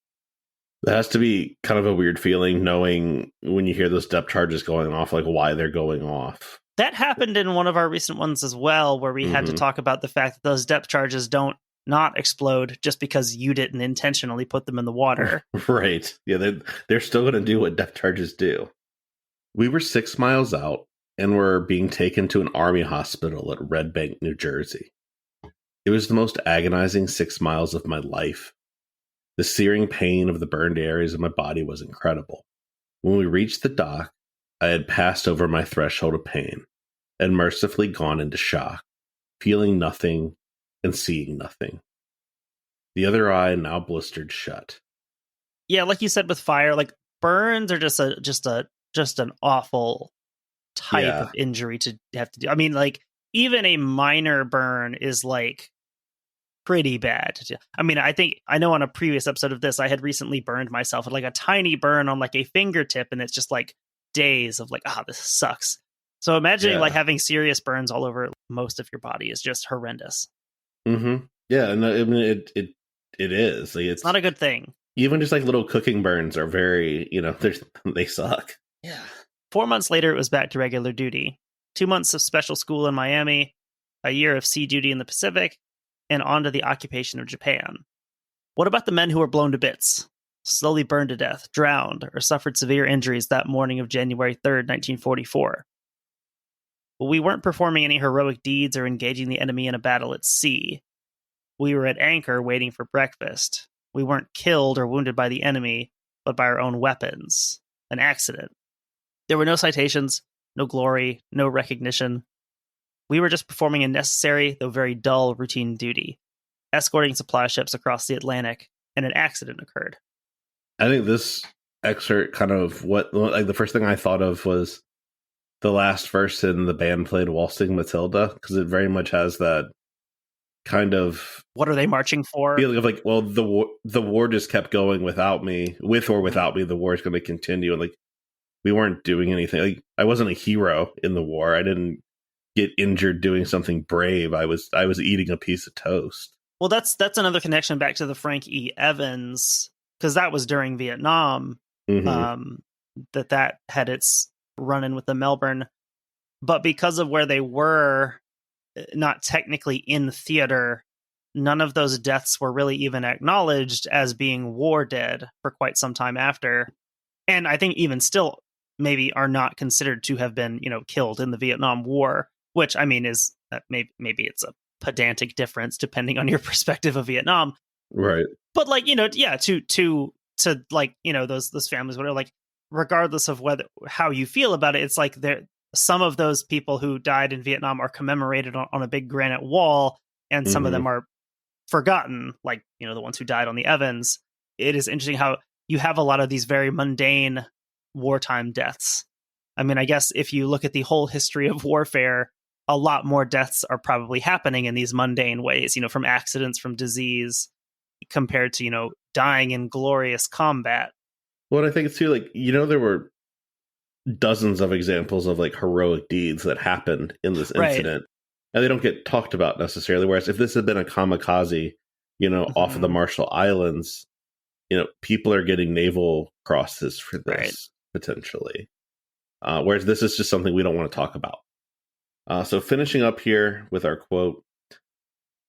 Speaker 2: That has to be kind of a weird feeling, knowing when you hear those depth charges going off, like why they're going off.
Speaker 3: That happened in one of our recent ones as well, where we had to talk about the fact that those depth charges don't not explode just because you didn't intentionally put them in the water.
Speaker 2: Right. Yeah, they're still going to do what depth charges do. We were 6 miles out and were being taken to an army hospital at Red Bank, New Jersey. It was the most agonizing 6 miles of my life. The searing pain of the burned areas of my body was incredible. When we reached the dock, I had passed over my threshold of pain and mercifully gone into shock, feeling nothing and seeing nothing. The other eye now blistered shut.
Speaker 3: Yeah, like you said with fire, like burns are just an awful type of injury to have to do. I mean, like even a minor burn is like pretty bad. I mean, I know on a previous episode of this, I had recently burned myself with like a tiny burn on like a fingertip, and it's just like days of like, this sucks. So imagining like having serious burns all over most of your body is just horrendous.
Speaker 2: Yeah, and I mean it is. Like,
Speaker 3: it's not a good thing.
Speaker 2: Even just like little cooking burns are very, they suck.
Speaker 3: Yeah. 4 months later, it was back to regular duty. 2 months of special school in Miami, a year of sea duty in the Pacific, and on to the occupation of Japan. What about the men who were blown to bits, slowly burned to death, drowned, or suffered severe injuries that morning of January 3rd, 1944? Well, we weren't performing any heroic deeds or engaging the enemy in a battle at sea. We were at anchor waiting for breakfast. We weren't killed or wounded by the enemy. but by our own weapons. An accident. There were no citations, no glory, no recognition. We were just performing a necessary, though very dull, routine duty, escorting supply ships across the Atlantic, and an accident occurred.
Speaker 2: I think this excerpt kind of the first thing I thought of was the last verse in the band played Waltzing Matilda, because it very much has that kind of
Speaker 3: what are they marching for?
Speaker 2: Feeling of like, well, the war just kept going without me, with or without me, the war is going to continue. And like, we weren't doing anything. Like, I wasn't a hero in the war. I didn't get injured doing something brave. I was eating a piece of toast.
Speaker 3: Well, that's another connection back to the Frank E. Evans, because that was during Vietnam.
Speaker 2: Mm-hmm.
Speaker 3: That had its run-in with the Melbourne, but because of where they were, not technically in theater, none of those deaths were really even acknowledged as being war dead for quite some time after. And I think even still maybe are not considered to have been, killed in the Vietnam War, which I mean is maybe it's a pedantic difference depending on your perspective of Vietnam.
Speaker 2: Right.
Speaker 3: But like, to like, those families, whatever, like, regardless of how you feel about it, it's like some of those people who died in Vietnam are commemorated on a big granite wall, and some of them are forgotten, like, the ones who died on the Evans. It is interesting how you have a lot of these very mundane wartime deaths. I mean, I guess if you look at the whole history of warfare, a lot more deaths are probably happening in these mundane ways, from accidents, from disease, compared to, dying in glorious combat.
Speaker 2: Well, I think it's too, like, there were dozens of examples of like heroic deeds that happened in this incident, and they don't get talked about necessarily. Whereas if this had been a kamikaze, off of the Marshall Islands, people are getting naval crosses for this potentially. Whereas this is just something we don't want to talk about. So finishing up here with our quote,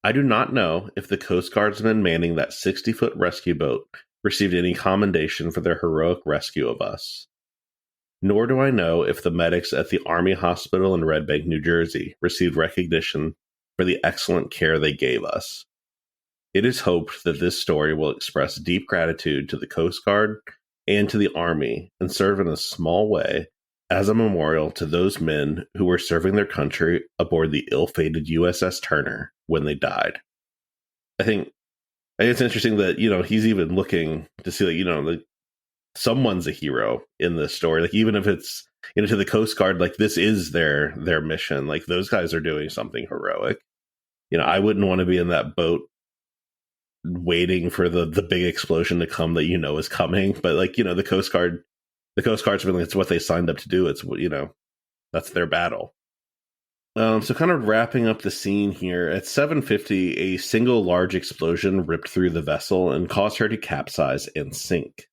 Speaker 2: I do not know if the Coast Guardsmen manning that 60-foot rescue boat received any commendation for their heroic rescue of us. Nor do I know if the medics at the Army Hospital in Red Bank, New Jersey, received recognition for the excellent care they gave us. It is hoped that this story will express deep gratitude to the Coast Guard and to the Army, and serve in a small way as a memorial to those men who were serving their country aboard the ill-fated USS Turner when they died. I think it's interesting that, he's even looking to see, like, someone's a hero in this story. Like, even if it's, to the Coast Guard, like, this is their mission. Like, those guys are doing something heroic. I wouldn't want to be in that boat waiting for the big explosion to come that is coming. But like, the Coast Guard's been, it's what they signed up to do. It's, that's their battle. So kind of wrapping up the scene here, at 7:50, a single large explosion ripped through the vessel and caused her to capsize and sink.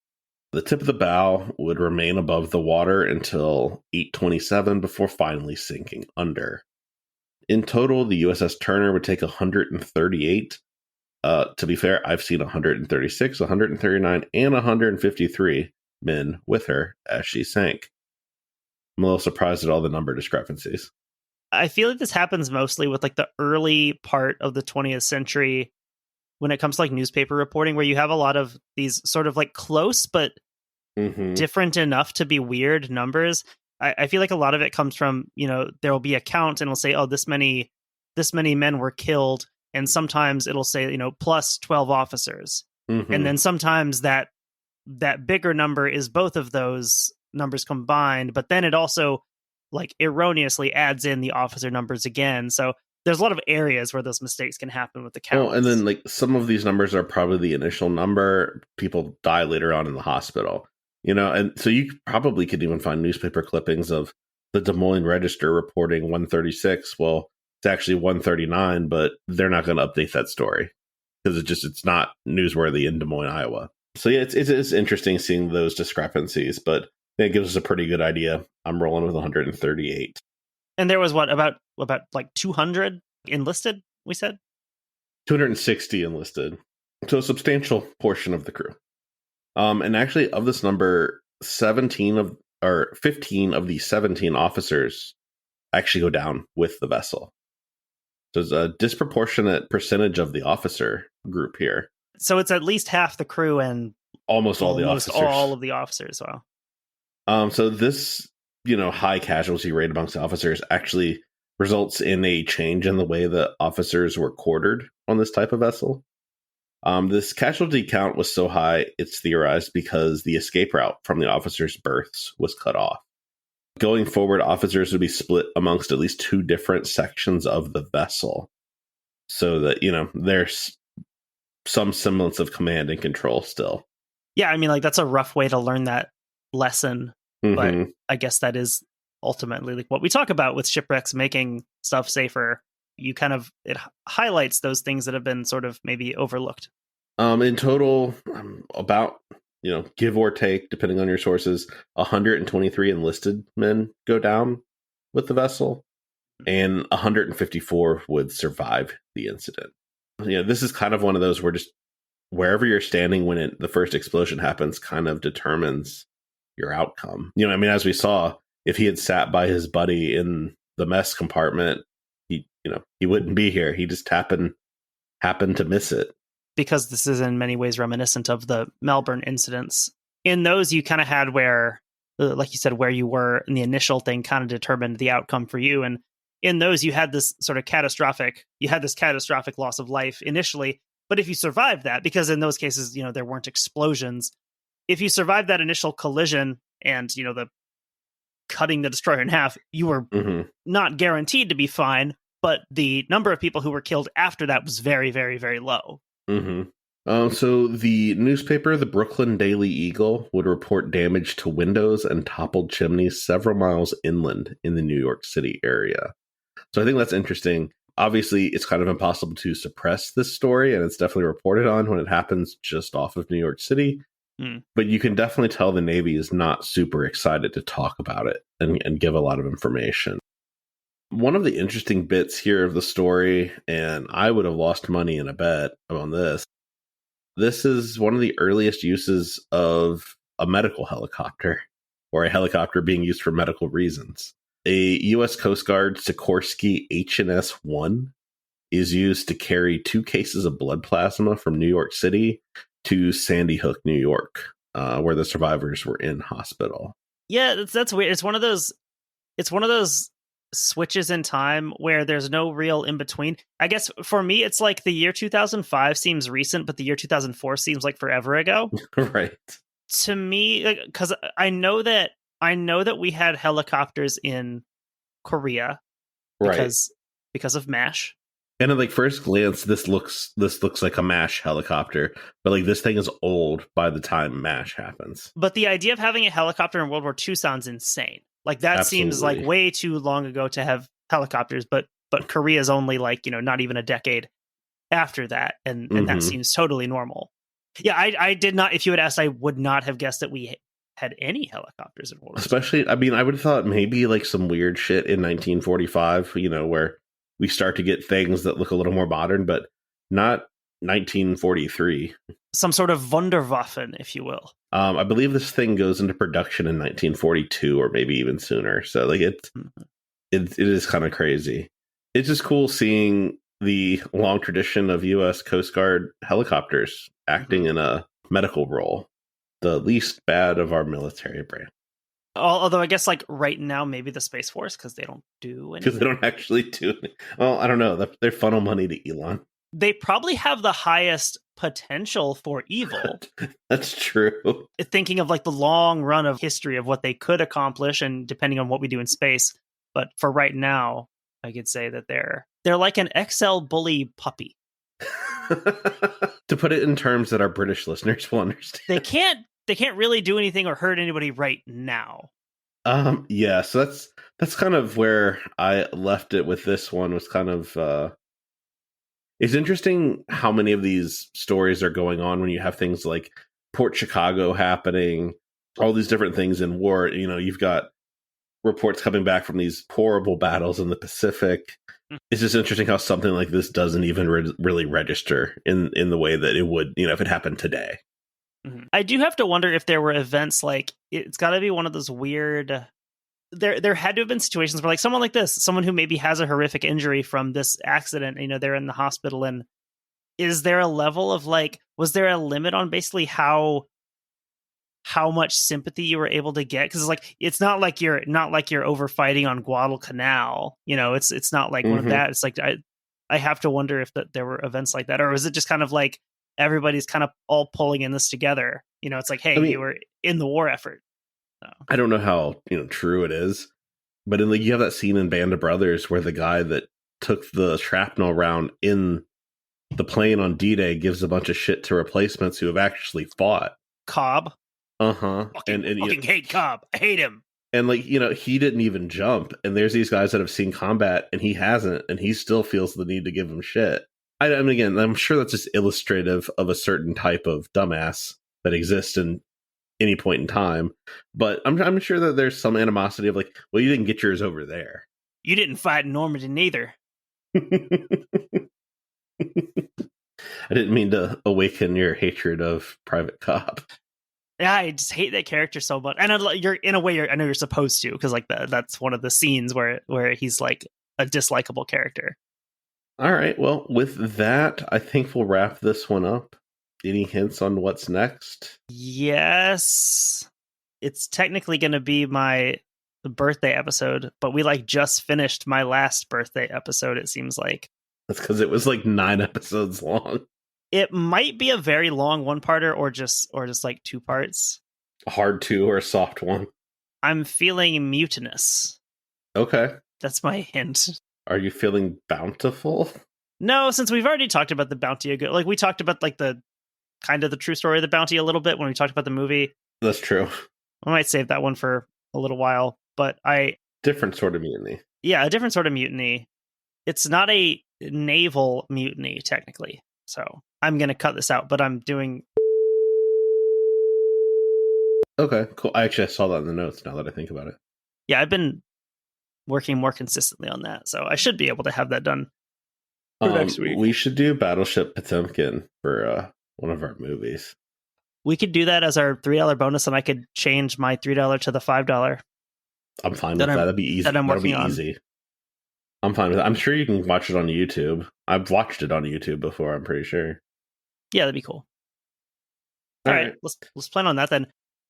Speaker 2: The tip of the bow would remain above the water until 8:27 before finally sinking under. In total, the USS Turner would take 138. To be fair, I've seen 136, 139, and 153 men with her as she sank. I'm a little surprised at all the number discrepancies.
Speaker 3: I feel like this happens mostly with like the early part of the 20th century when it comes to like newspaper reporting, where you have a lot of these sort of like close but different enough to be weird numbers. I feel like a lot of it comes from, there will be a count and it'll say, oh, this many men were killed. And sometimes it'll say, plus 12 officers. And then sometimes that bigger number is both of those numbers combined. But then it also like erroneously adds in the officer numbers again. So there's a lot of areas where those mistakes can happen with the counts.
Speaker 2: Oh, and then like some of these numbers are probably the initial number. People die later on in the hospital, and so you probably could even find newspaper clippings of the Des Moines Register reporting 136. Well, it's actually 139, but they're not going to update that story because it's not newsworthy in Des Moines, Iowa. So yeah, it's interesting seeing those discrepancies, but it gives us a pretty good idea. I'm rolling with 138.
Speaker 3: And there was about like 200 enlisted, we said?
Speaker 2: 260 enlisted. So a substantial portion of the crew. And actually of this number, 15 of the 17 officers actually go down with the vessel. So there's a disproportionate percentage of the officer group here.
Speaker 3: So it's at least half the crew and
Speaker 2: almost all the
Speaker 3: almost
Speaker 2: officers.
Speaker 3: all of the officers. Wow.
Speaker 2: So this, high casualty rate amongst officers actually results in a change in the way that officers were quartered on this type of vessel. This casualty count was so high, it's theorized because the escape route from the officers' berths was cut off. Going forward, officers would be split amongst at least two different sections of the vessel so that, there's some semblance of command and control still.
Speaker 3: Yeah, I mean, like, that's a rough way to learn that lesson, but
Speaker 2: Mm-hmm.
Speaker 3: I guess that is ultimately like what we talk about with shipwrecks making stuff safer. It highlights those things that have been sort of maybe overlooked.
Speaker 2: In total, about, give or take, depending on your sources, 123 enlisted men go down with the vessel, and 154 would survive the incident. This is kind of one of those where just wherever you're standing when the first explosion happens kind of determines your outcome. As we saw, if he had sat by his buddy in the mess compartment, he wouldn't be here. He just happened to miss it.
Speaker 3: Because this is in many ways reminiscent of the Melbourne incidents. In those, you kind of had where, like you said, where you were in the initial thing kind of determined the outcome for you. And in those, you had this sort of catastrophic loss of life initially. But if you survived that, because in those cases, there weren't explosions, if you survived that initial collision and, the cutting the destroyer in half, you were not guaranteed to be fine. But the number of people who were killed after that was very, very, very low.
Speaker 2: So the newspaper, the Brooklyn Daily Eagle, would report damage to windows and toppled chimneys several miles inland in the New York City area. So I think that's interesting. Obviously, it's kind of impossible to suppress this story, and it's definitely reported on when it happens just off of New York City. But you can definitely tell the Navy is not super excited to talk about it and give a lot of information. One of the interesting bits here of the story, and I would have lost money in a bet on this, this is one of the earliest uses of a medical helicopter, or a helicopter being used for medical reasons. A U.S. Coast Guard Sikorsky HNS-1 is used to carry 2 cases of blood plasma from New York City to Sandy Hook, New York, where the survivors were in hospital.
Speaker 3: Yeah, that's weird. It's one of those switches in time where there's no real in between. I guess for me, it's like the year 2005 seems recent, but the year 2004 seems like forever ago.
Speaker 2: Right.
Speaker 3: To me, because I know that we had helicopters in Korea because of MASH.
Speaker 2: And at first glance, this looks like a MASH helicopter, but this thing is old by the time MASH happens.
Speaker 3: But the idea of having a helicopter in World War II sounds insane. That
Speaker 2: Absolutely.
Speaker 3: Seems like way too long ago to have helicopters, but Korea's only not even a decade after that, and that seems totally normal. Yeah, I did not. If you had asked, I would not have guessed that we had any helicopters in World War II.
Speaker 2: Especially, I would have thought maybe some weird shit in 1945, where we start to get things that look a little more modern, but not 1943.
Speaker 3: Some sort of Wunderwaffen, if you will.
Speaker 2: I believe this thing goes into production in 1942 or maybe even sooner. So it is kind of crazy. It's just cool seeing the long tradition of U.S. Coast Guard helicopters acting in a medical role. The least bad of our military brand.
Speaker 3: Although I guess right now, maybe the Space Force, because they don't do anything.
Speaker 2: Because they don't actually do anything. Well, I don't know. They funnel money to Elon.
Speaker 3: They probably have the highest potential for evil.
Speaker 2: That's true.
Speaker 3: Thinking of the long run of history of what they could accomplish, and depending on what we do in space. But for right now, I could say that they're like an XL bully puppy.
Speaker 2: To put it in terms that our British listeners will understand.
Speaker 3: They can't really do anything or hurt anybody right now.
Speaker 2: Yeah, so that's kind of where I left it with this one. Was kind of it's interesting how many of these stories are going on when you have things like Port Chicago happening, all these different things in war. You've got reports coming back from these horrible battles in the Pacific. It's just interesting how something like this doesn't even really register in the way that it would, if it happened today.
Speaker 3: I do have to wonder if there were events it's got to be one of those weird. There had to have been situations where someone like this, someone who maybe has a horrific injury from this accident, they're in the hospital, and is there a level of was there a limit on basically how how much sympathy you were able to get, because like it's not like you're over fighting on Guadalcanal, it's not like one of that. It's like I have to wonder if there were events like that, or is it just kind of like everybody's kind of all pulling in this together? It's like, hey, you were in the war effort. So.
Speaker 2: I don't know how true it is, but you have that scene in Band of Brothers where the guy that took the shrapnel round in the plane on D-Day gives a bunch of shit to replacements who have actually fought.
Speaker 3: Cobb.
Speaker 2: And
Speaker 3: fucking hate Cobb. I hate him.
Speaker 2: And he didn't even jump. And there's these guys that have seen combat and he hasn't, and he still feels the need to give him shit. I mean, again, I'm sure that's just illustrative of a certain type of dumbass that exists in any point in time. But I'm sure that there's some animosity of like, well, you didn't get yours over there.
Speaker 3: You didn't fight in Normandy neither.
Speaker 2: I didn't mean to awaken your hatred of Private Cobb.
Speaker 3: Yeah, I just hate that character so much. And you're in a way, I know you're supposed to, because like that's one of the scenes where he's like a dislikable character.
Speaker 2: All right, well, with that, I think we'll wrap this one up. Any hints on what's next?
Speaker 3: Yes, it's technically going to be my birthday episode, but we just finished my last birthday episode. It seems like
Speaker 2: that's because it was like 9 episodes long.
Speaker 3: It might be a very long one-parter, or just like 2 parts.
Speaker 2: A hard 2 or a soft 1?
Speaker 3: I'm feeling mutinous.
Speaker 2: Okay.
Speaker 3: That's my hint.
Speaker 2: Are you feeling bountiful?
Speaker 3: No, since we've already talked about the bounty. Like, we talked about like the kind of the true story of the bounty a little bit when we talked about the movie.
Speaker 2: That's true.
Speaker 3: I might save that one for a little while, but
Speaker 2: different sort of mutiny.
Speaker 3: Yeah, a different sort of mutiny. It's not a naval mutiny, technically. So I'm going to cut this out, but I'm doing...
Speaker 2: Okay, cool. I saw that in the notes now that I think about it.
Speaker 3: Yeah, I've been working more consistently on that, so I should be able to have that done for next week.
Speaker 2: We should do Battleship Potemkin for one of our movies.
Speaker 3: We could do that as our $3 bonus, and I could change my $3 to the $5.
Speaker 2: I'm fine with that. That'd be easy.
Speaker 3: That'll be
Speaker 2: easy. I'm fine with it. I'm sure you can watch it on YouTube. I've watched it on YouTube before, I'm pretty sure.
Speaker 3: Yeah, that'd be cool. All right. Let's plan on that then.